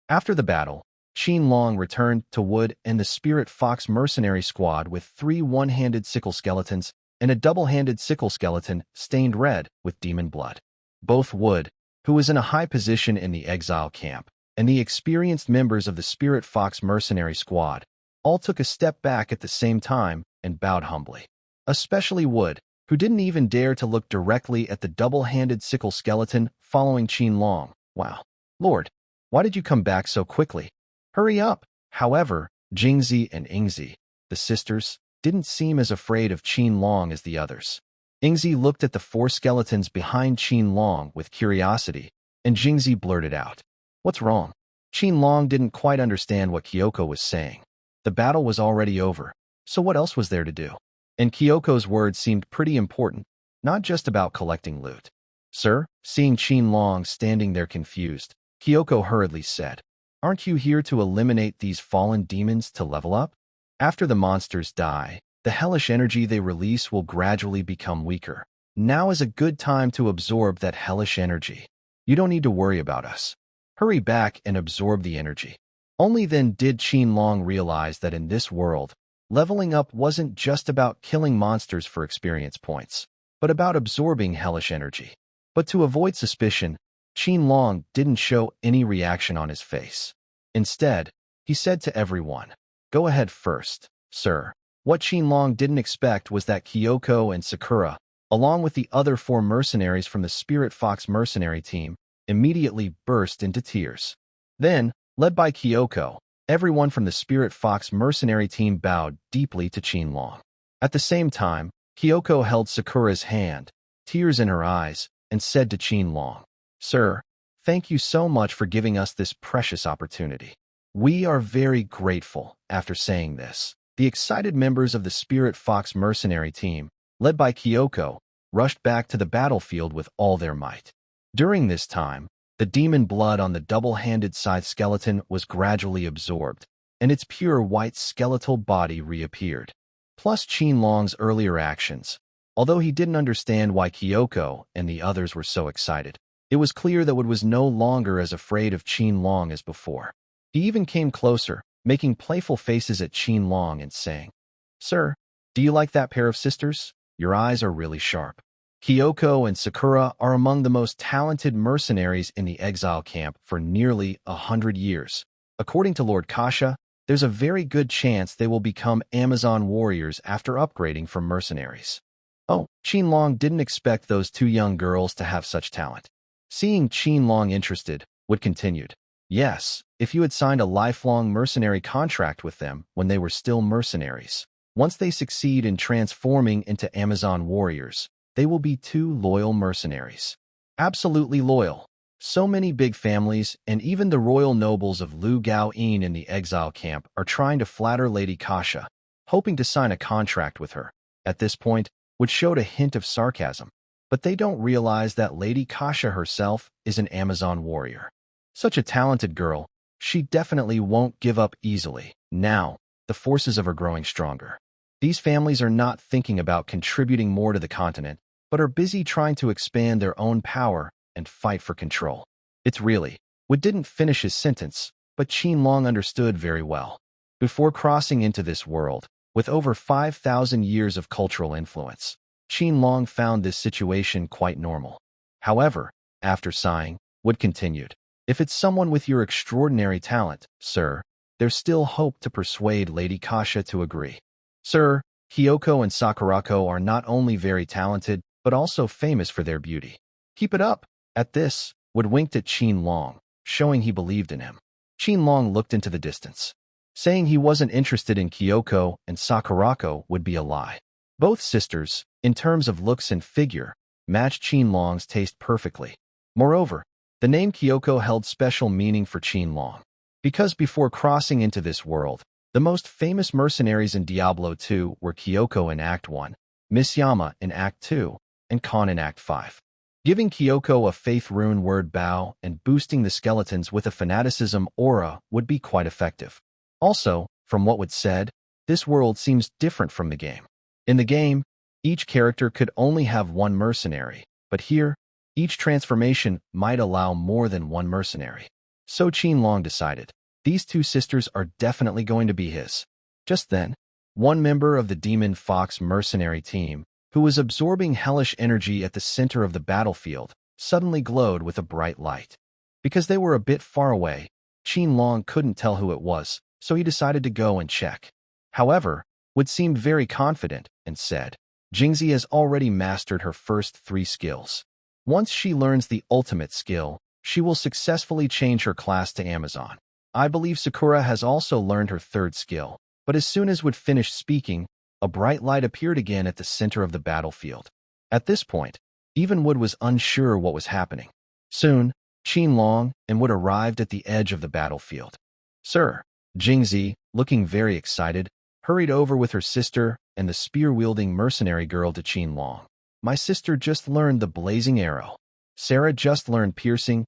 After the battle, Qinlong returned to Wood and the Spirit Fox mercenary squad with 3 one-handed sickle skeletons and a double-handed sickle skeleton stained red with demon blood. Both Wood, who was in a high position in the exile camp, and the experienced members of the Spirit Fox mercenary squad all took a step back at the same time and bowed humbly. Especially Wood, who didn't even dare to look directly at the double-handed sickle skeleton following Qinlong. Wow. Lord, why did you come back so quickly? Hurry up! However, Jingzi and Ingzi, the sisters, didn't seem as afraid of Qinlong as the others. Ingzi looked at the 4 skeletons behind Qinlong with curiosity, and Jingzi blurted out, "What's wrong?" Qinlong didn't quite understand what Kyoko was saying. The battle was already over, so what else was there to do? And Kyoko's words seemed pretty important, not just about collecting loot. "Sir," seeing Qinlong standing there confused, Kyoko hurriedly said, "Aren't you here to eliminate these fallen demons to level up? After the monsters die, the hellish energy they release will gradually become weaker. Now is a good time to absorb that hellish energy. You don't need to worry about us. Hurry back and absorb the energy." Only then did Qinlong realize that in this world, leveling up wasn't just about killing monsters for experience points, but about absorbing hellish energy. But to avoid suspicion, Qinlong didn't show any reaction on his face. Instead, he said to everyone, "Go ahead first, sir." What Qinlong didn't expect was that Kyoko and Sakura, along with the other 4 mercenaries from the Spirit Fox mercenary team, immediately burst into tears. Then, led by Kyoko, everyone from the Spirit Fox mercenary team bowed deeply to Qinlong. At the same time, Kyoko held Sakura's hand, tears in her eyes, and said to Qinlong, "Sir, thank you so much for giving us this precious opportunity. We are very grateful." After saying this, the excited members of the Spirit Fox mercenary team, led by Kyoko, rushed back to the battlefield with all their might. During this time, the demon blood on the double-handed side skeleton was gradually absorbed, and its pure white skeletal body reappeared. Plus Qinlong's earlier actions. Although he didn't understand why Kyoko and the others were so excited, it was clear that Wood was no longer as afraid of Qinlong as before. He even came closer, making playful faces at Qinlong and saying, "Sir, do you like that pair of sisters? Your eyes are really sharp." Kyoko and Sakura are among the most talented mercenaries in the exile camp for nearly 100 years. According to Lord Kasha, there's a very good chance they will become Amazon warriors after upgrading from mercenaries. Oh, Qinlong didn't expect those 2 young girls to have such talent. Seeing Qinlong interested, Wood continued, "Yes, if you had signed a lifelong mercenary contract with them when they were still mercenaries, once they succeed in transforming into Amazon warriors, they will be 2 loyal mercenaries. Absolutely loyal. So many big families and even the royal nobles of Lu Gao-in in the exile camp are trying to flatter Lady Kasha, hoping to sign a contract with her." At this point, Wood showed a hint of sarcasm, but they don't realize that Lady Kasha herself is an Amazon warrior. Such a talented girl, she definitely won't give up easily. Now, the forces of her growing stronger. These families are not thinking about contributing more to the continent, but are busy trying to expand their own power and fight for control. It's really. Wood didn't finish his sentence, but Qinlong understood very well. Before crossing into this world, with over 5,000 years of cultural influence, Qinlong found this situation quite normal. However, after sighing, Wood continued, "If it's someone with your extraordinary talent, sir, there's still hope to persuade Lady Kasha to agree. Sir, Kyoko and Sakurako are not only very talented, but also famous for their beauty. Keep it up." At this, Wood winked at Qinlong, showing he believed in him. Qinlong looked into the distance. Saying he wasn't interested in Kyoko and Sakurako would be a lie. Both sisters, in terms of looks and figure, matched Qinlong's taste perfectly. Moreover, the name Kyoko held special meaning for Qinlong, because before crossing into this world, the most famous mercenaries in Diablo 2 were Kyoko in Act 1, Misyama in Act 2, and Kon in Act 5. Giving Kyoko a faith rune word bow and boosting the skeletons with a fanaticism aura would be quite effective. Also, from what Wood said, this world seems different from the game. In the game, each character could only have one mercenary, but here, each transformation might allow more than one mercenary. So Qinlong decided, these two sisters are definitely going to be his. Just then, one member of the Demon Fox mercenary team, who was absorbing hellish energy at the center of the battlefield, suddenly glowed with a bright light. Because they were a bit far away, Qinlong couldn't tell who it was, so he decided to go and check. However, Wood seemed very confident and said, Jingzi has already mastered her first 3 skills. Once she learns the ultimate skill, she will successfully change her class to Amazon. I believe Sakura has also learned her 3rd skill, but as soon as Wood finished speaking, a bright light appeared again at the center of the battlefield. At this point, even Wood was unsure what was happening. Soon, Qinlong and Wood arrived at the edge of the battlefield. Sir, Jingzi, looking very excited, hurried over with her sister and the spear-wielding mercenary girl to Qinlong. My sister just learned the blazing arrow. Sarah just learned piercing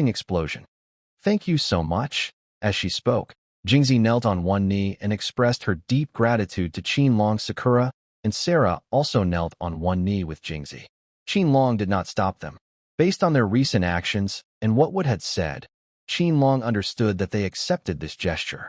explosion. Thank you so much. As she spoke, Jingzi knelt on one knee and expressed her deep gratitude to Qinlong. Sakura and Sarah also knelt on one knee with Jingzi. Qinlong did not stop them. Based on their recent actions and what Wood had said, Qinlong understood that they accepted this gesture.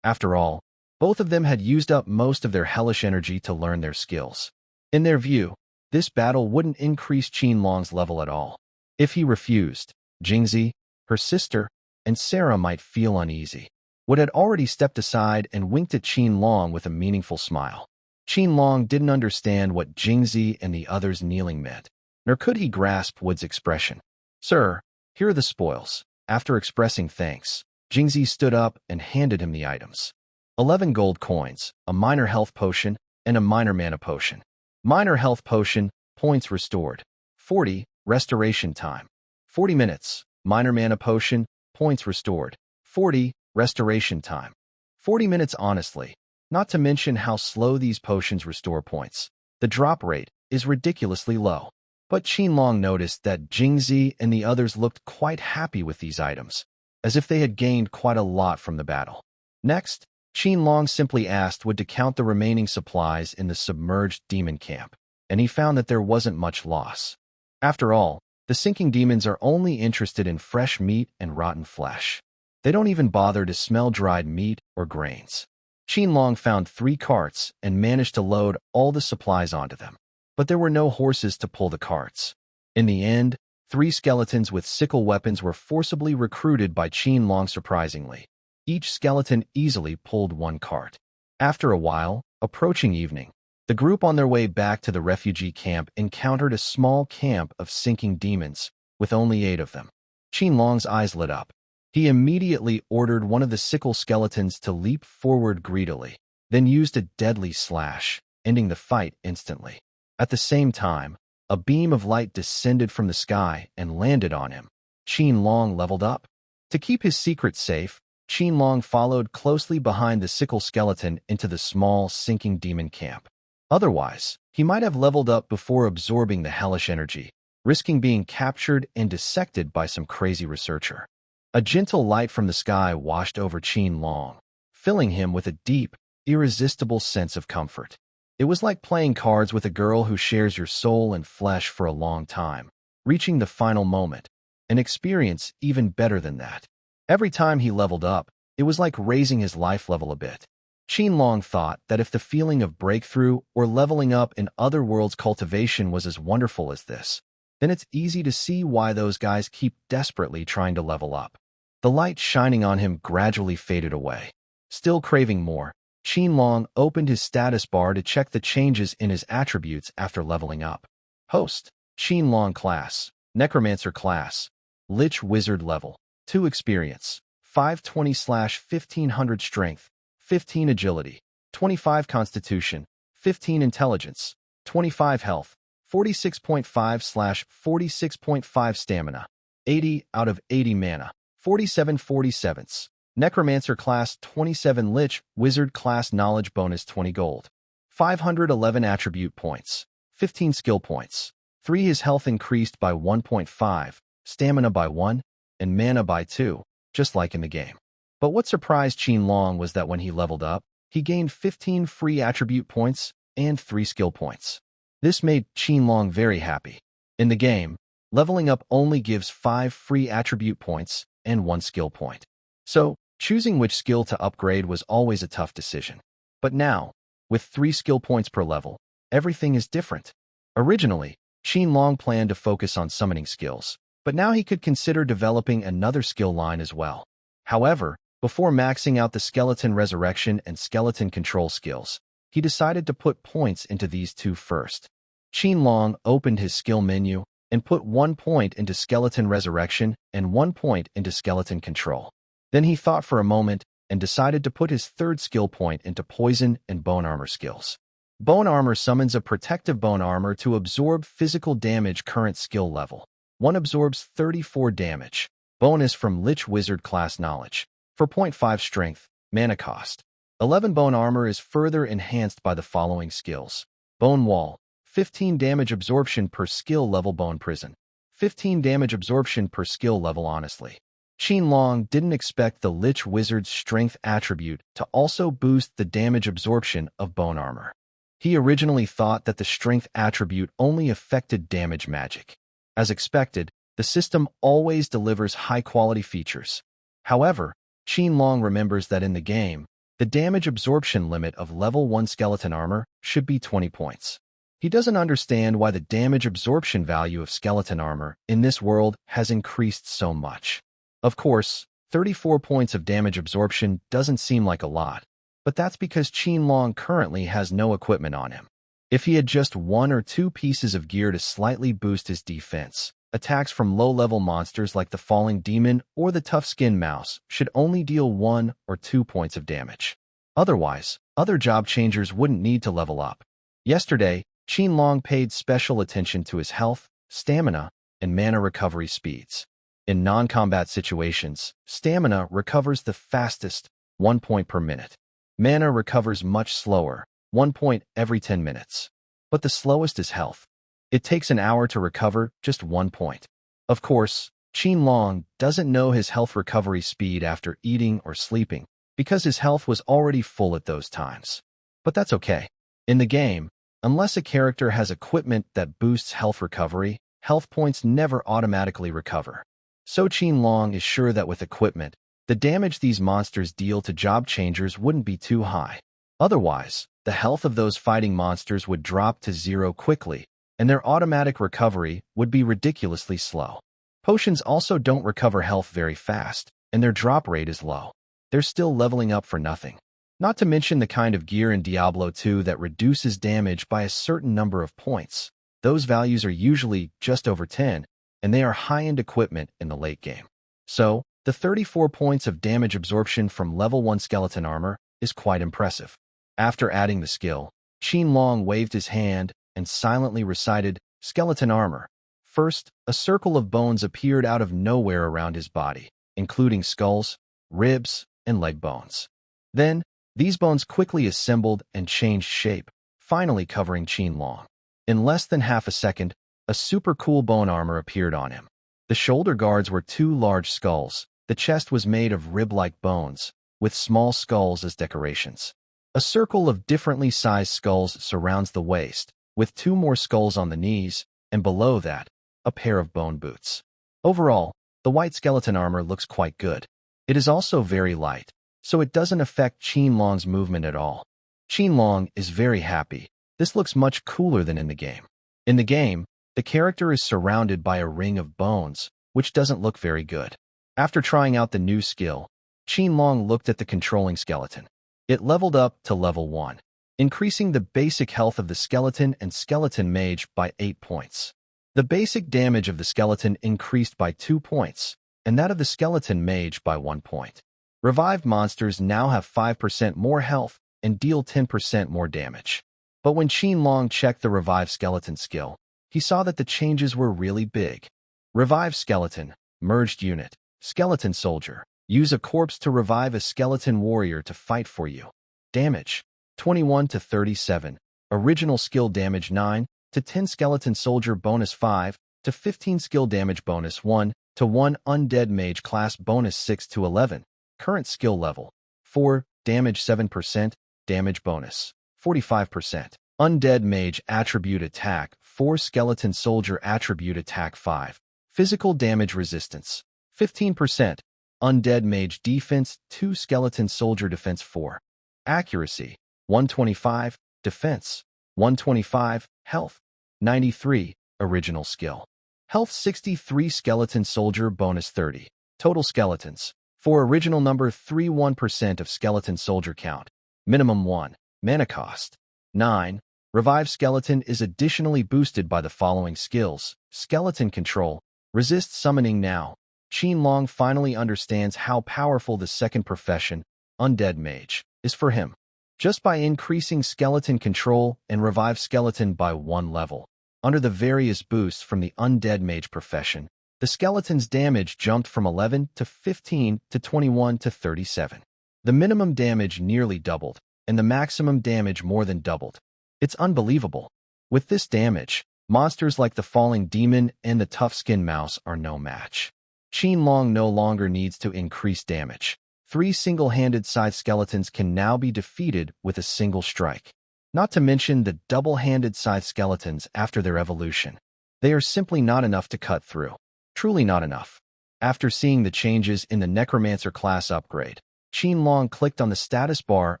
After all, both of them had used up most of their hellish energy to learn their skills. In their view, this battle wouldn't increase Qinlong's level at all. If he refused, Jingzi, her sister, and Sarah might feel uneasy. Wood had already stepped aside and winked at Qinlong with a meaningful smile. Qinlong didn't understand what Jingzi and the others kneeling meant, nor could he grasp Wood's expression. Sir, here are the spoils. After expressing thanks, Jingzi stood up and handed him the items. 11 gold coins, a minor health potion, and a minor mana potion. Minor health potion, points restored. 40, restoration time. 40 minutes, minor mana potion, points restored. 40, restoration time. 40 minutes honestly, not to mention how slow these potions restore points. The drop rate is ridiculously low. But Qinlong noticed that Jingzi and the others looked quite happy with these items, as if they had gained quite a lot from the battle. Next, Qinlong simply asked Wood to count the remaining supplies in the submerged demon camp, and he found that there wasn't much loss. After all, the sinking demons are only interested in fresh meat and rotten flesh. They don't even bother to smell dried meat or grains. Qinlong found 3 carts and managed to load all the supplies onto them. But there were no horses to pull the carts. In the end, 3 skeletons with sickle weapons were forcibly recruited by Qinlong surprisingly. Each skeleton easily pulled 1 cart. After a while, approaching evening, the group on their way back to the refugee camp encountered a small camp of sinking demons, with only 8 of them. Qinlong's eyes lit up. He immediately ordered one of the sickle skeletons to leap forward greedily, then used a deadly slash, ending the fight instantly. At the same time, a beam of light descended from the sky and landed on him. Qinlong leveled up. To keep his secret safe, Qinlong followed closely behind the sickle skeleton into the small, sinking demon camp. Otherwise, he might have leveled up before absorbing the hellish energy, risking being captured and dissected by some crazy researcher. A gentle light from the sky washed over Qinlong, filling him with a deep, irresistible sense of comfort. It was like playing cards with a girl who shares your soul and flesh for a long time, reaching the final moment, an experience even better than that. Every time he leveled up, it was like raising his life level a bit. Qinlong thought that if the feeling of breakthrough or leveling up in other worlds' cultivation was as wonderful as this, then it's easy to see why those guys keep desperately trying to level up. The light shining on him gradually faded away. Still craving more, Qinlong opened his status bar to check the changes in his attributes after leveling up. Host, Qinlong class, Necromancer class, Lich Wizard level, 2 experience, 520/1500 strength, 15 agility, 25 constitution, 15 intelligence, 25 health, 46.5/46.5 stamina, 80 out of 80 mana, 47/47. Necromancer class 27 Lich Wizard class knowledge bonus 20 gold, 511 attribute points, 15 skill points, 3 his health increased by 1.5, stamina by 1, and mana by 2, just like in the game. But what surprised Qinlong was that when he leveled up, he gained 15 free attribute points and 3 skill points. This made Qinlong very happy. In the game, leveling up only gives 5 free attribute points and 1 skill point. So, choosing which skill to upgrade was always a tough decision. But now, with 3 skill points per level, everything is different. Originally, Qinlong planned to focus on summoning skills, but now he could consider developing another skill line as well. However, before maxing out the Skeleton Resurrection and Skeleton Control skills, he decided to put points into these 2 first. Qinlong opened his skill menu and put 1 point into Skeleton Resurrection and 1 point into Skeleton Control. Then he thought for a moment and decided to put his 3rd skill point into Poison and Bone Armor skills. Bone Armor summons a protective bone armor to absorb physical damage current skill level. 1 absorbs 34 damage. Bonus from Lich Wizard class knowledge. For 0.5 strength, mana cost. 11 Bone Armor is further enhanced by the following skills. Bone Wall, 15 damage absorption per skill level. Bone Prison, 15 damage absorption per skill level. Honestly, Qinlong didn't expect the Lich Wizard's strength attribute to also boost the damage absorption of Bone Armor. He originally thought that the strength attribute only affected damage magic. As expected, the system always delivers high-quality features. However, Qinlong remembers that in the game, the damage absorption limit of level 1 skeleton armor should be 20 points. He doesn't understand why the damage absorption value of skeleton armor in this world has increased so much. Of course, 34 points of damage absorption doesn't seem like a lot, but that's because Qinlong currently has no equipment on him. If he had just 1 or 2 pieces of gear to slightly boost his defense, attacks from low-level monsters like the Falling Demon or the Tough-Skinned Mouse should only deal 1 or 2 points of damage. Otherwise, other job changers wouldn't need to level up. Yesterday, Qinlong paid special attention to his health, stamina, and mana recovery speeds. In non-combat situations, stamina recovers the fastest, 1 point per minute. Mana recovers much slower, 1 point every 10 minutes. But the slowest is health. It takes an hour to recover just 1 point. Of course, Qinlong doesn't know his health recovery speed after eating or sleeping, because his health was already full at those times. But that's okay. In the game, unless a character has equipment that boosts health recovery, health points never automatically recover. So Qinlong is sure that with equipment, the damage these monsters deal to job changers wouldn't be too high. Otherwise, the health of those fighting monsters would drop to 0 quickly, and their automatic recovery would be ridiculously slow. Potions also don't recover health very fast, and their drop rate is low. They're still leveling up for nothing. Not to mention the kind of gear in Diablo 2 that reduces damage by a certain number of points. Those values are usually just over 10, and they are high-end equipment in the late game. So, the 34 points of damage absorption from level 1 skeleton armor is quite impressive. After adding the skill, Qinlong waved his hand and silently recited, "Skeleton armor." First, a circle of bones appeared out of nowhere around his body, including skulls, ribs, and leg bones. Then, these bones quickly assembled and changed shape, finally covering Qinlong. In less than half a second, a super cool bone armor appeared on him. The shoulder guards were 2 large skulls. The chest was made of rib-like bones, with small skulls as decorations. A circle of differently sized skulls surrounds the waist, with 2 more skulls on the knees, and below that, a pair of bone boots. Overall, the white skeleton armor looks quite good. It is also very light, so it doesn't affect Qinlong's movement at all. Qinlong is very happy. This looks much cooler than in the game. In the game, the character is surrounded by a ring of bones, which doesn't look very good. After trying out the new skill, Qinlong looked at the controlling skeleton. It leveled up to level 1, increasing the basic health of the skeleton and skeleton mage by 8 points. The basic damage of the skeleton increased by 2 points, and that of the skeleton mage by 1 point. Revived monsters now have 5% more health and deal 10% more damage. But when Qinlong checked the Revive Skeleton skill, he saw that the changes were really big. Revive Skeleton, Merged Unit, Skeleton Soldier. Use a corpse to revive a skeleton warrior to fight for you. Damage, 21 to 37. Original skill damage 9 to 10. Skeleton Soldier bonus 5 to 15. Skill damage bonus 1 to 1. Undead Mage class bonus 6 to 11. Current skill level, 4. Damage 7%. Damage bonus, 45%. Undead Mage attribute attack 4. Skeleton Soldier attribute attack 5. Physical damage resistance, 15%. Undead Mage defense 2. Skeleton Soldier defense 4. Accuracy, 125. Defense, 125. Health, 93. Original skill. Health 63. Skeleton Soldier bonus 30. Total skeletons, for original number 3. 1% of Skeleton Soldier count. Minimum 1. Mana cost, 9. Revive Skeleton is additionally boosted by the following skills. Skeleton Control. Resist summoning now. Qinlong finally understands how powerful the second profession, Undead Mage, is for him. Just by increasing Skeleton Control and Revive Skeleton by 1 level, under the various boosts from the Undead Mage profession, the skeleton's damage jumped from 11 to 15 to 21 to 37. The minimum damage nearly doubled, and the maximum damage more than doubled. It's unbelievable. With this damage, monsters like the Falling Demon and the Tough Skin Mouse are no match. Qinlong no longer needs to increase damage. 3 single-handed scythe skeletons can now be defeated with a single strike. Not to mention the double-handed scythe skeletons after their evolution. They are simply not enough to cut through. Truly not enough. After seeing the changes in the Necromancer class upgrade, Qinlong clicked on the status bar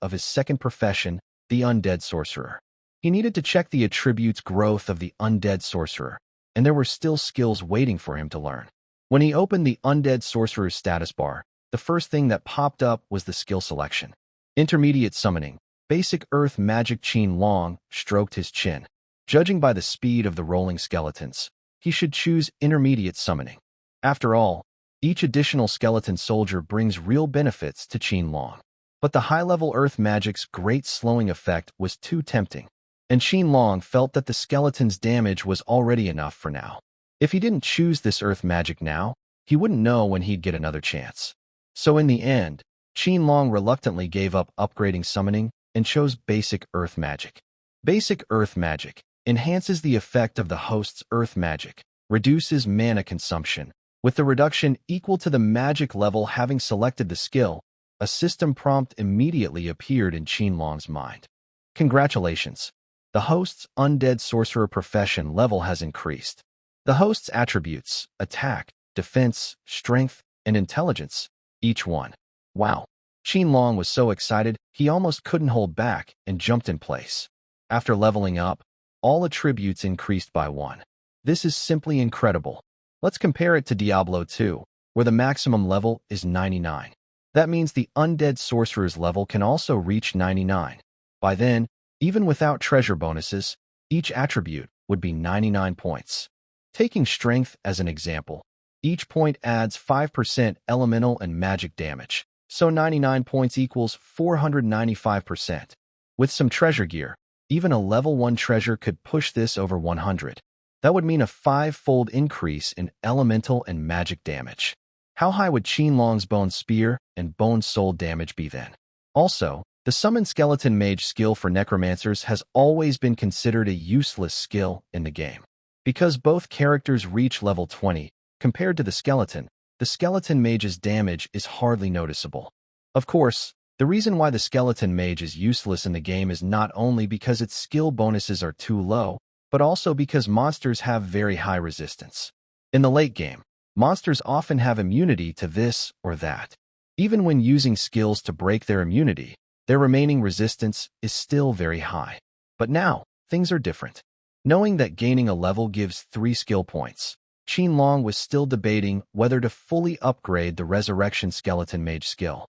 of his second profession, the Undead Sorcerer. He needed to check the attributes growth of the Undead Sorcerer, and there were still skills waiting for him to learn. When he opened the Undead Sorcerer's status bar, the first thing that popped up was the skill selection. Intermediate Summoning. Basic Earth Magic. Qinlong stroked his chin. Judging by the speed of the rolling skeletons, he should choose Intermediate Summoning. After all, each additional skeleton soldier brings real benefits to Qinlong. But the high-level Earth Magic's great slowing effect was too tempting, and Qinlong felt that the skeleton's damage was already enough for now. If he didn't choose this Earth Magic now, he wouldn't know when he'd get another chance. So in the end, Qinlong reluctantly gave up upgrading summoning and chose Basic Earth Magic. Basic Earth Magic enhances the effect of the host's Earth Magic, reduces mana consumption. With the reduction equal to the magic level. Having selected the skill, a system prompt immediately appeared in Qinlong's mind. Congratulations! The host's Undead Sorcerer profession level has increased. The host's attributes, attack, defense, strength, and intelligence, each one. Wow! Qinlong was so excited, he almost couldn't hold back and jumped in place. After leveling up, all attributes increased by 1. This is simply incredible. Let's compare it to Diablo 2, where the maximum level is 99. That means the Undead Sorcerer's level can also reach 99. By then, even without treasure bonuses, each attribute would be 99 points. Taking strength as an example, each point adds 5% elemental and magic damage, so 99 points equals 495%. With some treasure gear, even a level 1 treasure could push this over 100. That would mean a 5-fold increase in elemental and magic damage. How high would Qinlong's Bone Spear and Bone Soul damage be then? Also, the Summon Skeleton Mage skill for Necromancers has always been considered a useless skill in the game. Because both characters reach level 20, compared to the Skeleton Mage's damage is hardly noticeable. Of course, The reason why the skeleton mage is useless in the game is not only because its skill bonuses are too low, but also because monsters have very high resistance. In the late game, monsters often have immunity to this or that. Even when using skills to break their immunity, their remaining resistance is still very high. But now, things are different. Knowing that gaining a level gives 3 skill points, Qinlong was still debating whether to fully upgrade the Resurrection Skeleton Mage skill.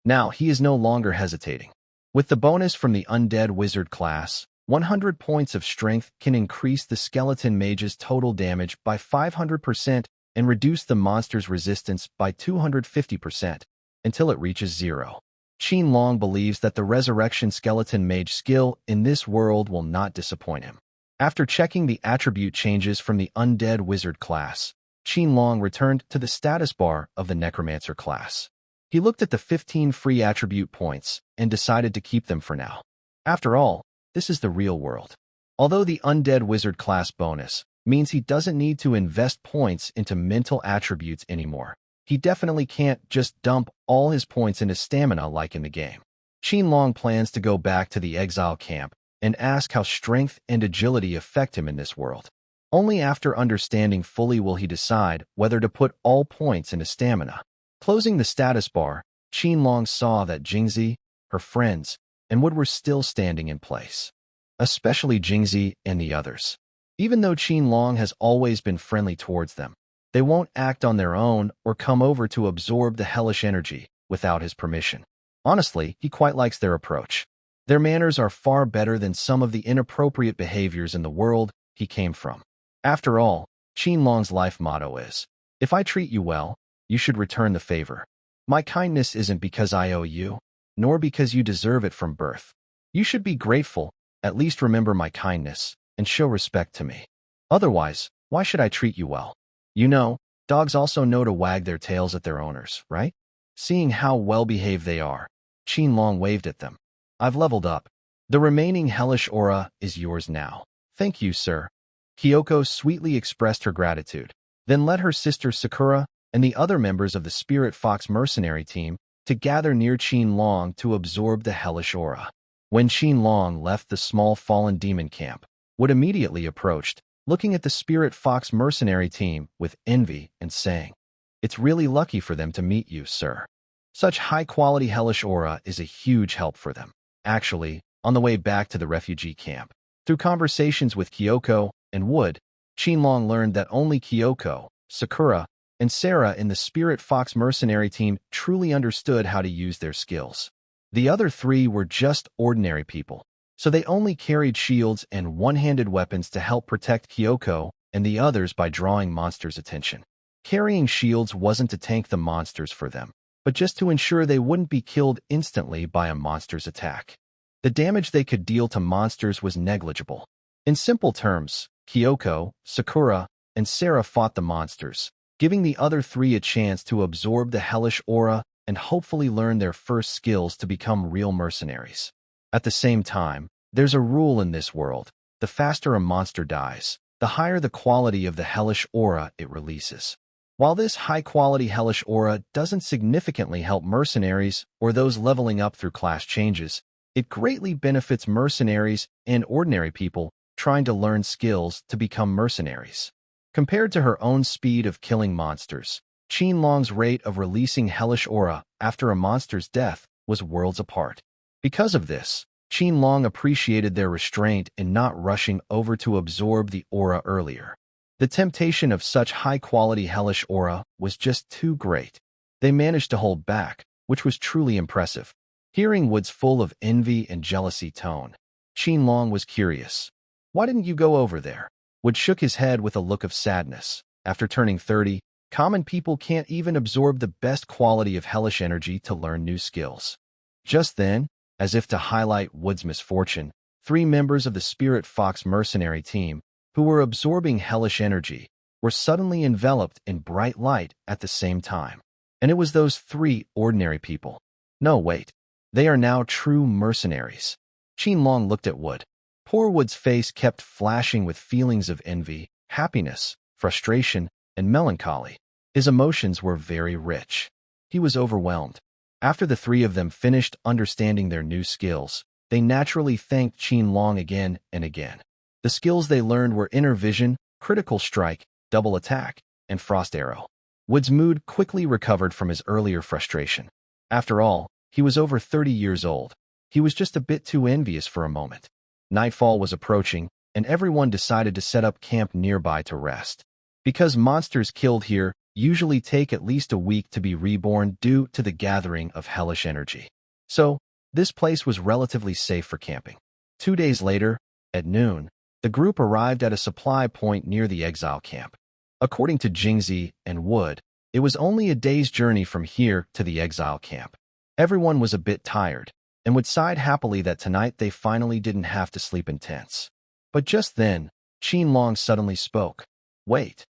Now, he is no longer hesitating. With the bonus from the Undead Wizard class, 100 points of strength can increase the Skeleton Mage's total damage by 500% and reduce the monster's resistance by 250% until it reaches 0. Qinlong believes that the Resurrection Skeleton Mage skill in this world will not disappoint him. After checking the attribute changes from the Undead Wizard class, Qinlong returned to the status bar of the Necromancer class. He looked at the 15 free attribute points and decided to keep them for now. After all, this is the real world. Although the Undead Wizard class bonus means he doesn't need to invest points into mental attributes anymore, he definitely can't just dump all his points into stamina like in the game. Qinlong plans to go back to the exile camp and ask how strength and agility affect him in this world. Only after understanding fully will he decide whether to put all points into stamina. Closing the status bar, Qinlong saw that Jingzi, her friends, and Wood were still standing in place. Especially Jingzi and the others. Even though Qinlong has always been friendly towards them, they won't act on their own or come over to absorb the hellish energy without his permission. Honestly, he quite likes their approach. Their manners are far better than some of the inappropriate behaviors in the world he came from. After all, Qinlong's life motto is, "If I treat you well, you should return the favor. My kindness isn't because I owe you, nor because you deserve it from birth. You should be grateful, at least remember my kindness, and show respect to me. Otherwise, why should I treat you well? You know, dogs also know to wag their tails at their owners, right?" Seeing how well-behaved they are, Qinlong waved at them. "I've leveled up. The remaining hellish aura is yours now." "Thank you, sir." Kyoko sweetly expressed her gratitude, then led her sister Sakura and the other members of the Spirit Fox mercenary team to gather near Qinlong to absorb the hellish aura. When Qinlong left the small fallen demon camp, Wood immediately approached, looking at the Spirit Fox mercenary team with envy and saying, "It's really lucky for them to meet you, sir. Such high-quality hellish aura is a huge help for them." Actually, on the way back to the refugee camp, through conversations with Kyoko and Wood, Qinlong learned that only Kyoko, Sakura, and Sarah in the Spirit Fox mercenary team truly understood how to use their skills. The other 3 were just ordinary people, so they only carried shields and one-handed weapons to help protect Kyoko and the others by drawing monsters' attention. Carrying shields wasn't to tank the monsters for them, but just to ensure they wouldn't be killed instantly by a monster's attack. The damage they could deal to monsters was negligible. In simple terms, Kyoko, Sakura, and Sarah fought the monsters, giving the other 3 a chance to absorb the hellish aura and hopefully learn their first skills to become real mercenaries. At the same time, there's a rule in this world: the faster a monster dies, the higher the quality of the hellish aura it releases. While this high-quality hellish aura doesn't significantly help mercenaries or those leveling up through class changes, it greatly benefits mercenaries and ordinary people trying to learn skills to become mercenaries. Compared to her own speed of killing monsters, Qinlong's rate of releasing hellish aura after a monster's death was worlds apart. Because of this, Qinlong appreciated their restraint in not rushing over to absorb the aura earlier. The temptation of such high-quality hellish aura was just too great. They managed to hold back, which was truly impressive. Hearing Wood's full of envy and jealousy tone, Qinlong was curious. "Why didn't you go over there?" Wood shook his head with a look of sadness. After turning 30, common people can't even absorb the best quality of hellish energy to learn new skills. Just then, as if to highlight Wood's misfortune, 3 members of the Spirit Fox mercenary team, who were absorbing hellish energy, were suddenly enveloped in bright light at the same time. And it was those 3 ordinary people. No, wait. They are now true mercenaries. Qinlong looked at Wood. Poor Wood's face kept flashing with feelings of envy, happiness, frustration, and melancholy. His emotions were very rich. He was overwhelmed. After the three of them finished understanding their new skills, they naturally thanked Qin Long again and again. The skills they learned were Inner Vision, Critical Strike, Double Attack, and Frost Arrow. Wood's mood quickly recovered from his earlier frustration. After all, he was over 30 years old. He was just a bit too envious for a moment. Nightfall was approaching, and everyone decided to set up camp nearby to rest. Because monsters killed here usually take at least a week to be reborn due to the gathering of hellish energy. So, this place was relatively safe for camping. 2 days later, at noon, the group arrived at a supply point near the exile camp. According to Jingzi and Wood, it was only a day's journey from here to the exile camp. Everyone was a bit tired, and would sighed happily that tonight they finally didn't have to sleep in tents. But just then, Qin Long suddenly spoke. Wait.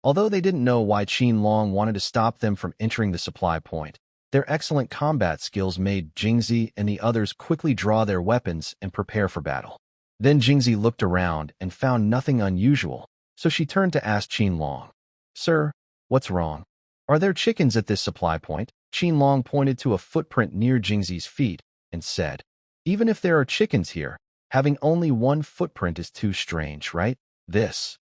Although they didn't know why Qin Long wanted to stop them from entering the supply point, their excellent combat skills made Jingzi and the others quickly draw their weapons and prepare for battle. Then Jingzi looked around and found nothing unusual, so she turned to ask Qin Long, Sir, what's wrong? Are there chickens at this supply point? Qin Long pointed to a footprint near Jingzi's feet and said, Even if there are chickens here, having only one footprint is too strange, right?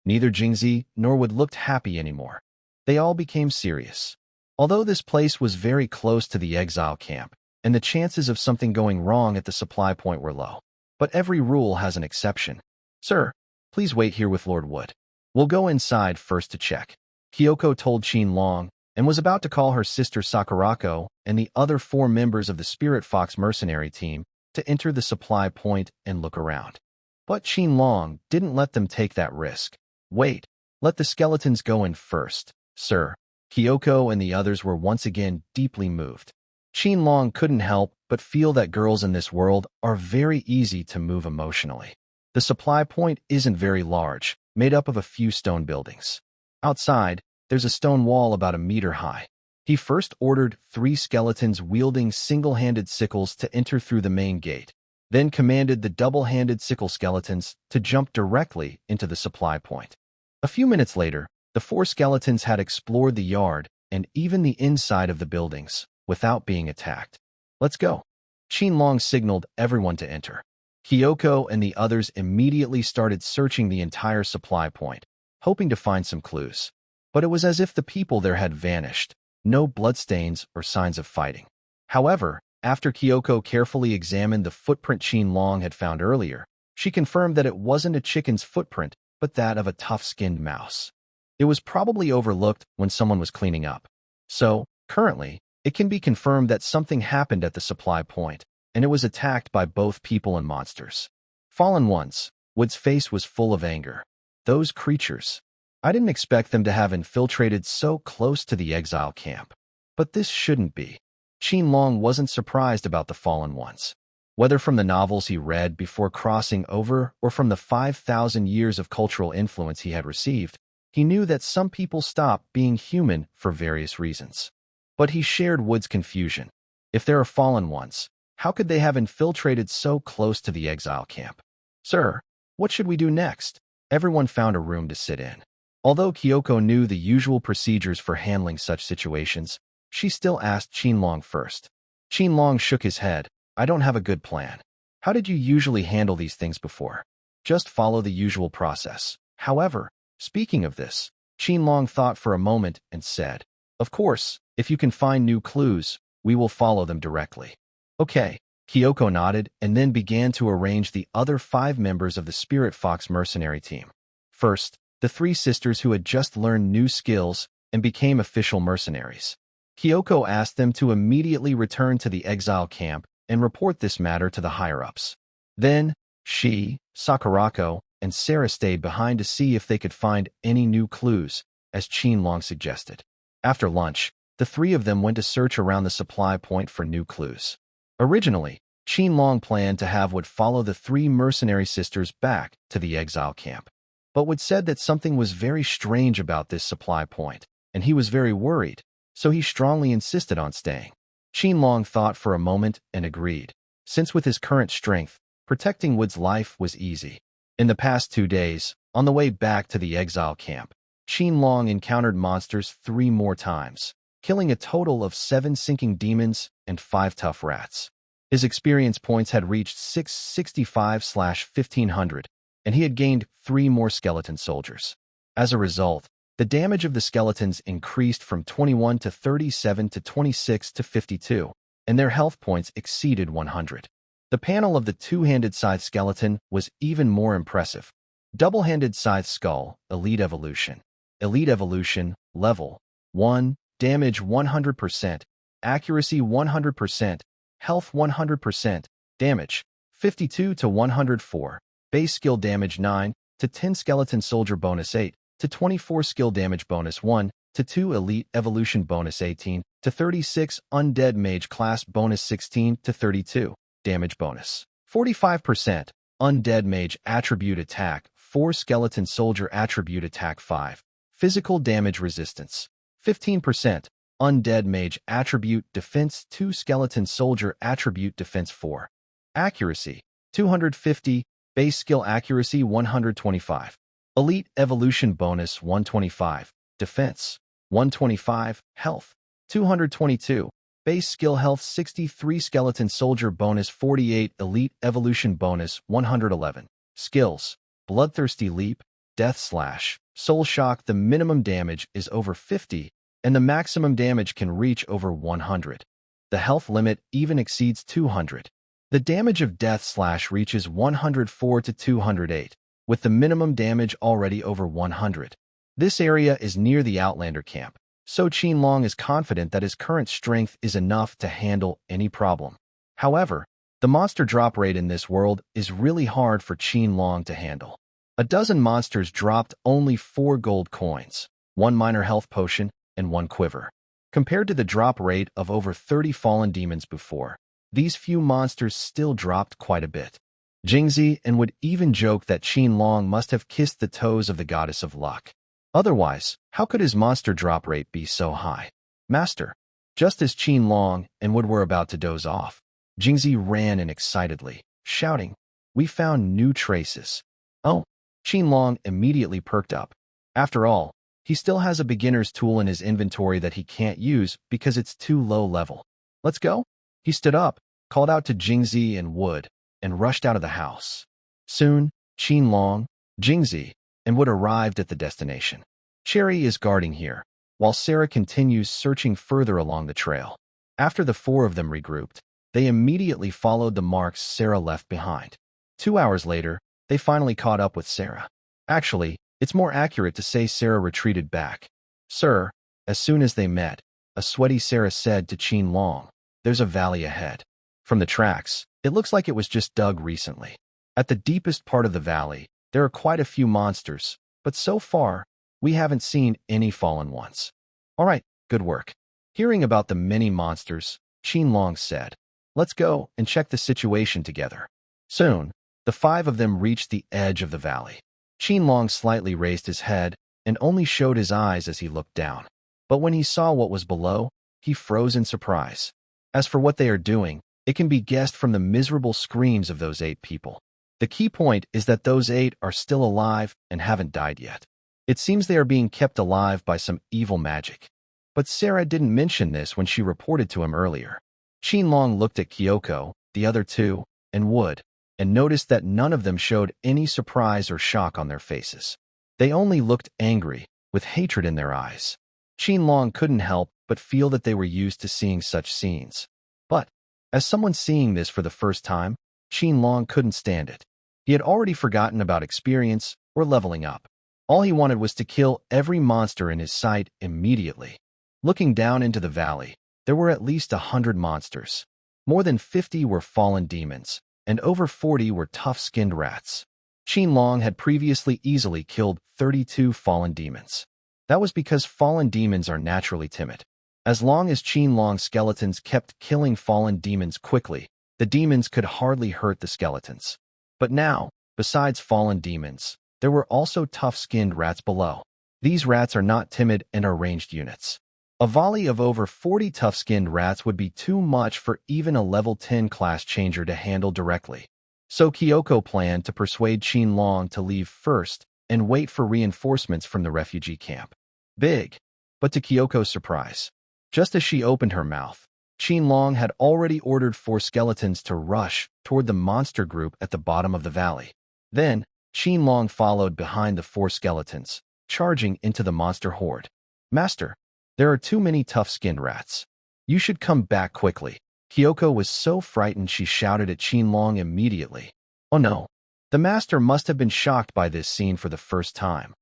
Neither Jingzi nor Wood looked happy anymore. They all became serious. Although this place was very close to the exile camp, and the chances of something going wrong at the supply point were low. But every rule has an exception. Sir, please wait here with Lord Wood. We'll go inside first to check. Kyoko told Qin Long, and was about to call her sister Sakurako and the other 4 members of the Spirit Fox mercenary team to enter the supply point and look around. But Qin Long didn't let them take that risk. Wait, let the skeletons go in first, sir. Kyoko and the others were once again deeply moved. Qin Long couldn't help but feel that girls in this world are very easy to move emotionally. The supply point isn't very large, made up of a few stone buildings. Outside, there's a stone wall about a meter high. He first ordered 3 skeletons wielding single-handed sickles to enter through the main gate, then commanded the double-handed sickle skeletons to jump directly into the supply point. A few minutes later, the 4 skeletons had explored the yard and even the inside of the buildings without being attacked. Let's go. Qin Long signaled everyone to enter. Kyoko and the others immediately started searching the entire supply point, hoping to find some clues. But it was as if the people there had vanished, no bloodstains or signs of fighting. However, after Kyoko carefully examined the footprint Qin Long had found earlier, she confirmed that it wasn't a chicken's footprint, but that of a tough-skinned mouse. It was probably overlooked when someone was cleaning up. So, currently, it can be confirmed that something happened at the supply point, and it was attacked by both people and monsters. Fallen ones, Wood's face was full of anger. Those creatures. I didn't expect them to have infiltrated so close to the exile camp. But this shouldn't be. Qin Long wasn't surprised about the fallen ones. Whether from the novels he read before crossing over or from the 5,000 years of cultural influence he had received, he knew that some people stop being human for various reasons. But he shared Wood's confusion. If there are fallen ones, how could they have infiltrated so close to the exile camp? Sir, what should we do next? Everyone found a room to sit in. Although Kyoko knew the usual procedures for handling such situations, she still asked Qin Long first. Qin Long shook his head. I don't have a good plan. How did you usually handle these things before? Just follow the usual process. However, speaking of this, Qin Long thought for a moment and said, Of course, if you can find new clues, we will follow them directly. Okay, Kyoko nodded and then began to arrange the other 5 members of the Spirit Fox mercenary team. First, the 3 sisters who had just learned new skills and became official mercenaries. Kyoko asked them to immediately return to the exile camp and report this matter to the higher-ups. Then, she, Sakurako, and Sarah stayed behind to see if they could find any new clues, as Qin Long suggested. After lunch, the 3 of them went to search around the supply point for new clues. Originally, Qin Long planned to have Wood follow the 3 mercenary sisters back to the exile camp. But Wood said that something was very strange about this supply point, and he was very worried, so he strongly insisted on staying. Qin Long thought for a moment and agreed, since with his current strength, protecting Wood's life was easy. In the past 2 days, on the way back to the exile camp, Qin Long encountered monsters 3 more times. killing a total of 7 sinking demons and 5 tough rats. His experience points had reached 665/1500, and he had gained 3 more skeleton soldiers. As a result, the damage of the skeletons increased from 21 to 37 to 26 to 52, and their health points exceeded 100. The panel of the two-handed scythe skeleton was even more impressive. Double-handed scythe skull, Elite Evolution. Elite Evolution, Level 1, Damage 100%, Accuracy 100%, Health 100%, Damage 52 to 104, Base Skill Damage 9 to 10 Skeleton Soldier Bonus 8 to 24 Skill Damage Bonus 1 to 2 Elite Evolution Bonus 18 to 36 Undead Mage Class Bonus 16 to 32 Damage Bonus 45%, Undead Mage Attribute Attack 4 Skeleton Soldier Attribute Attack 5, Physical Damage Resistance 15%, Undead Mage Attribute Defense 2 Skeleton Soldier Attribute Defense 4, Accuracy 250, Base Skill Accuracy 125, Elite Evolution Bonus 125, Defense 125, Health 222, Base Skill Health 63, Skeleton Soldier Bonus 48, Elite Evolution Bonus 111, Skills, Bloodthirsty Leap, Death Slash, Soul Shock. The minimum damage is over 50, and the maximum damage can reach over 100. The health limit even exceeds 200. The damage of Death Slash reaches 104 to 208, with the minimum damage already over 100. This area is near the Outlander camp, so Qinlong is confident that his current strength is enough to handle any problem. However, the monster drop rate in this world is really hard for Qinlong to handle. A dozen monsters dropped only 4 gold coins, 1 minor health potion, and 1 quiver. Compared to the drop rate of over 30 fallen demons before, these few monsters still dropped quite a bit. Jingzi and would even joke that Qinlong must have kissed the toes of the goddess of luck. Otherwise, how could his monster drop rate be so high? Master. Just as Qinlong and Wood were about to doze off, Jingzi ran in excitedly, shouting, "We found new traces." Oh, Qinlong immediately perked up. After all, he still has a beginner's tool in his inventory that he can't use because it's too low level. Let's go? He stood up, called out to Jingzi and Wood, and rushed out of the house. Soon, Qinlong, Jingzi, and Wood arrived at the destination. Cherry is guarding here, while Sarah continues searching further along the trail. After the 4 of them regrouped, they immediately followed the marks Sarah left behind. 2 hours later, they finally caught up with Sarah. Actually, it's more accurate to say Sarah retreated back. "Sir," as soon as they met, a sweaty Sarah said to Qinlong, "There's a valley ahead. From the tracks, it looks like it was just dug recently. At the deepest part of the valley, there are quite a few monsters, but so far, we haven't seen any fallen ones." "All right, good work." Hearing about the many monsters, Qinlong said, "Let's go and check the situation together." Soon, the 5 of them reached the edge of the valley. Qinlong slightly raised his head and only showed his eyes as he looked down. But when he saw what was below, he froze in surprise. As for what they are doing, it can be guessed from the miserable screams of those 8 people. The key point is that those 8 are still alive and haven't died yet. It seems they are being kept alive by some evil magic. But Sarah didn't mention this when she reported to him earlier. Qinlong looked at Kyoko, the other 2, and Wood, and noticed that none of them showed any surprise or shock on their faces. They only looked angry, with hatred in their eyes. Qinlong couldn't help but feel that they were used to seeing such scenes. But, as someone seeing this for the first time, Qinlong couldn't stand it. He had already forgotten about experience or leveling up. All he wanted was to kill every monster in his sight immediately. Looking down into the valley, there were at least 100 monsters. More than 50 were fallen demons, and over 40 were tough-skinned rats. Qinlong had previously easily killed 32 fallen demons. That was because fallen demons are naturally timid. As long as Qinlong's skeletons kept killing fallen demons quickly, the demons could hardly hurt the skeletons. But now, besides fallen demons, there were also tough-skinned rats below. These rats are not timid and are ranged units. A volley of over 40 tough-skinned rats would be too much for even a level 10 class changer to handle directly. So Kyoko planned to persuade Qinlong to leave first and wait for reinforcements from the refugee camp. Big, but to Kyoko's surprise, Just as she opened her mouth, Qinlong had already ordered 4 skeletons to rush toward the monster group at the bottom of the valley. Then, Qinlong followed behind the 4 skeletons, charging into the monster horde. "Master, there are too many tough-skinned rats. You should come back quickly." Kyoko was so frightened she shouted at Qinlong immediately. Oh no. The master must have been shocked by this scene for the first time.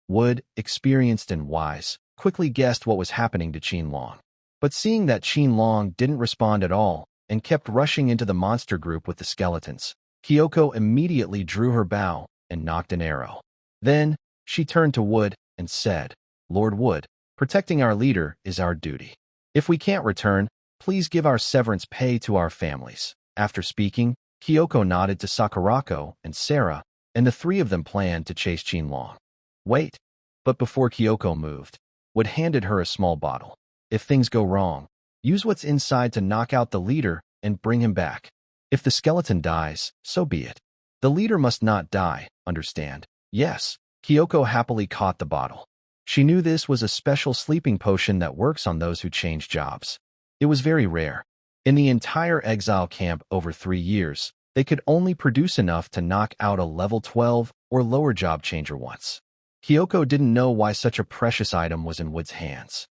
Wood, experienced and wise, quickly guessed what was happening to Qinlong. But seeing that Qinlong didn't respond at all and kept rushing into the monster group with the skeletons, Kyoko immediately drew her bow and nocked an arrow. Then, she turned to Wood and said, "Lord Wood, protecting our leader is our duty. If we can't return, please give our severance pay to our families." After speaking, Kyoko nodded to Sakurako and Sarah, and the 3 of them planned to chase Qinlong. Wait. But before Kyoko moved, Wood handed her a small bottle. "If things go wrong, use what's inside to knock out the leader and bring him back. If the skeleton dies, so be it. The leader must not die, understand?" "Yes." Kyoko happily caught the bottle. She knew this was a special sleeping potion that works on those who change jobs. It was very rare. In the entire exile camp over 3 years, they could only produce enough to knock out a level 12 or lower job changer once. Kyoko didn't know why such a precious item was in Wood's hands.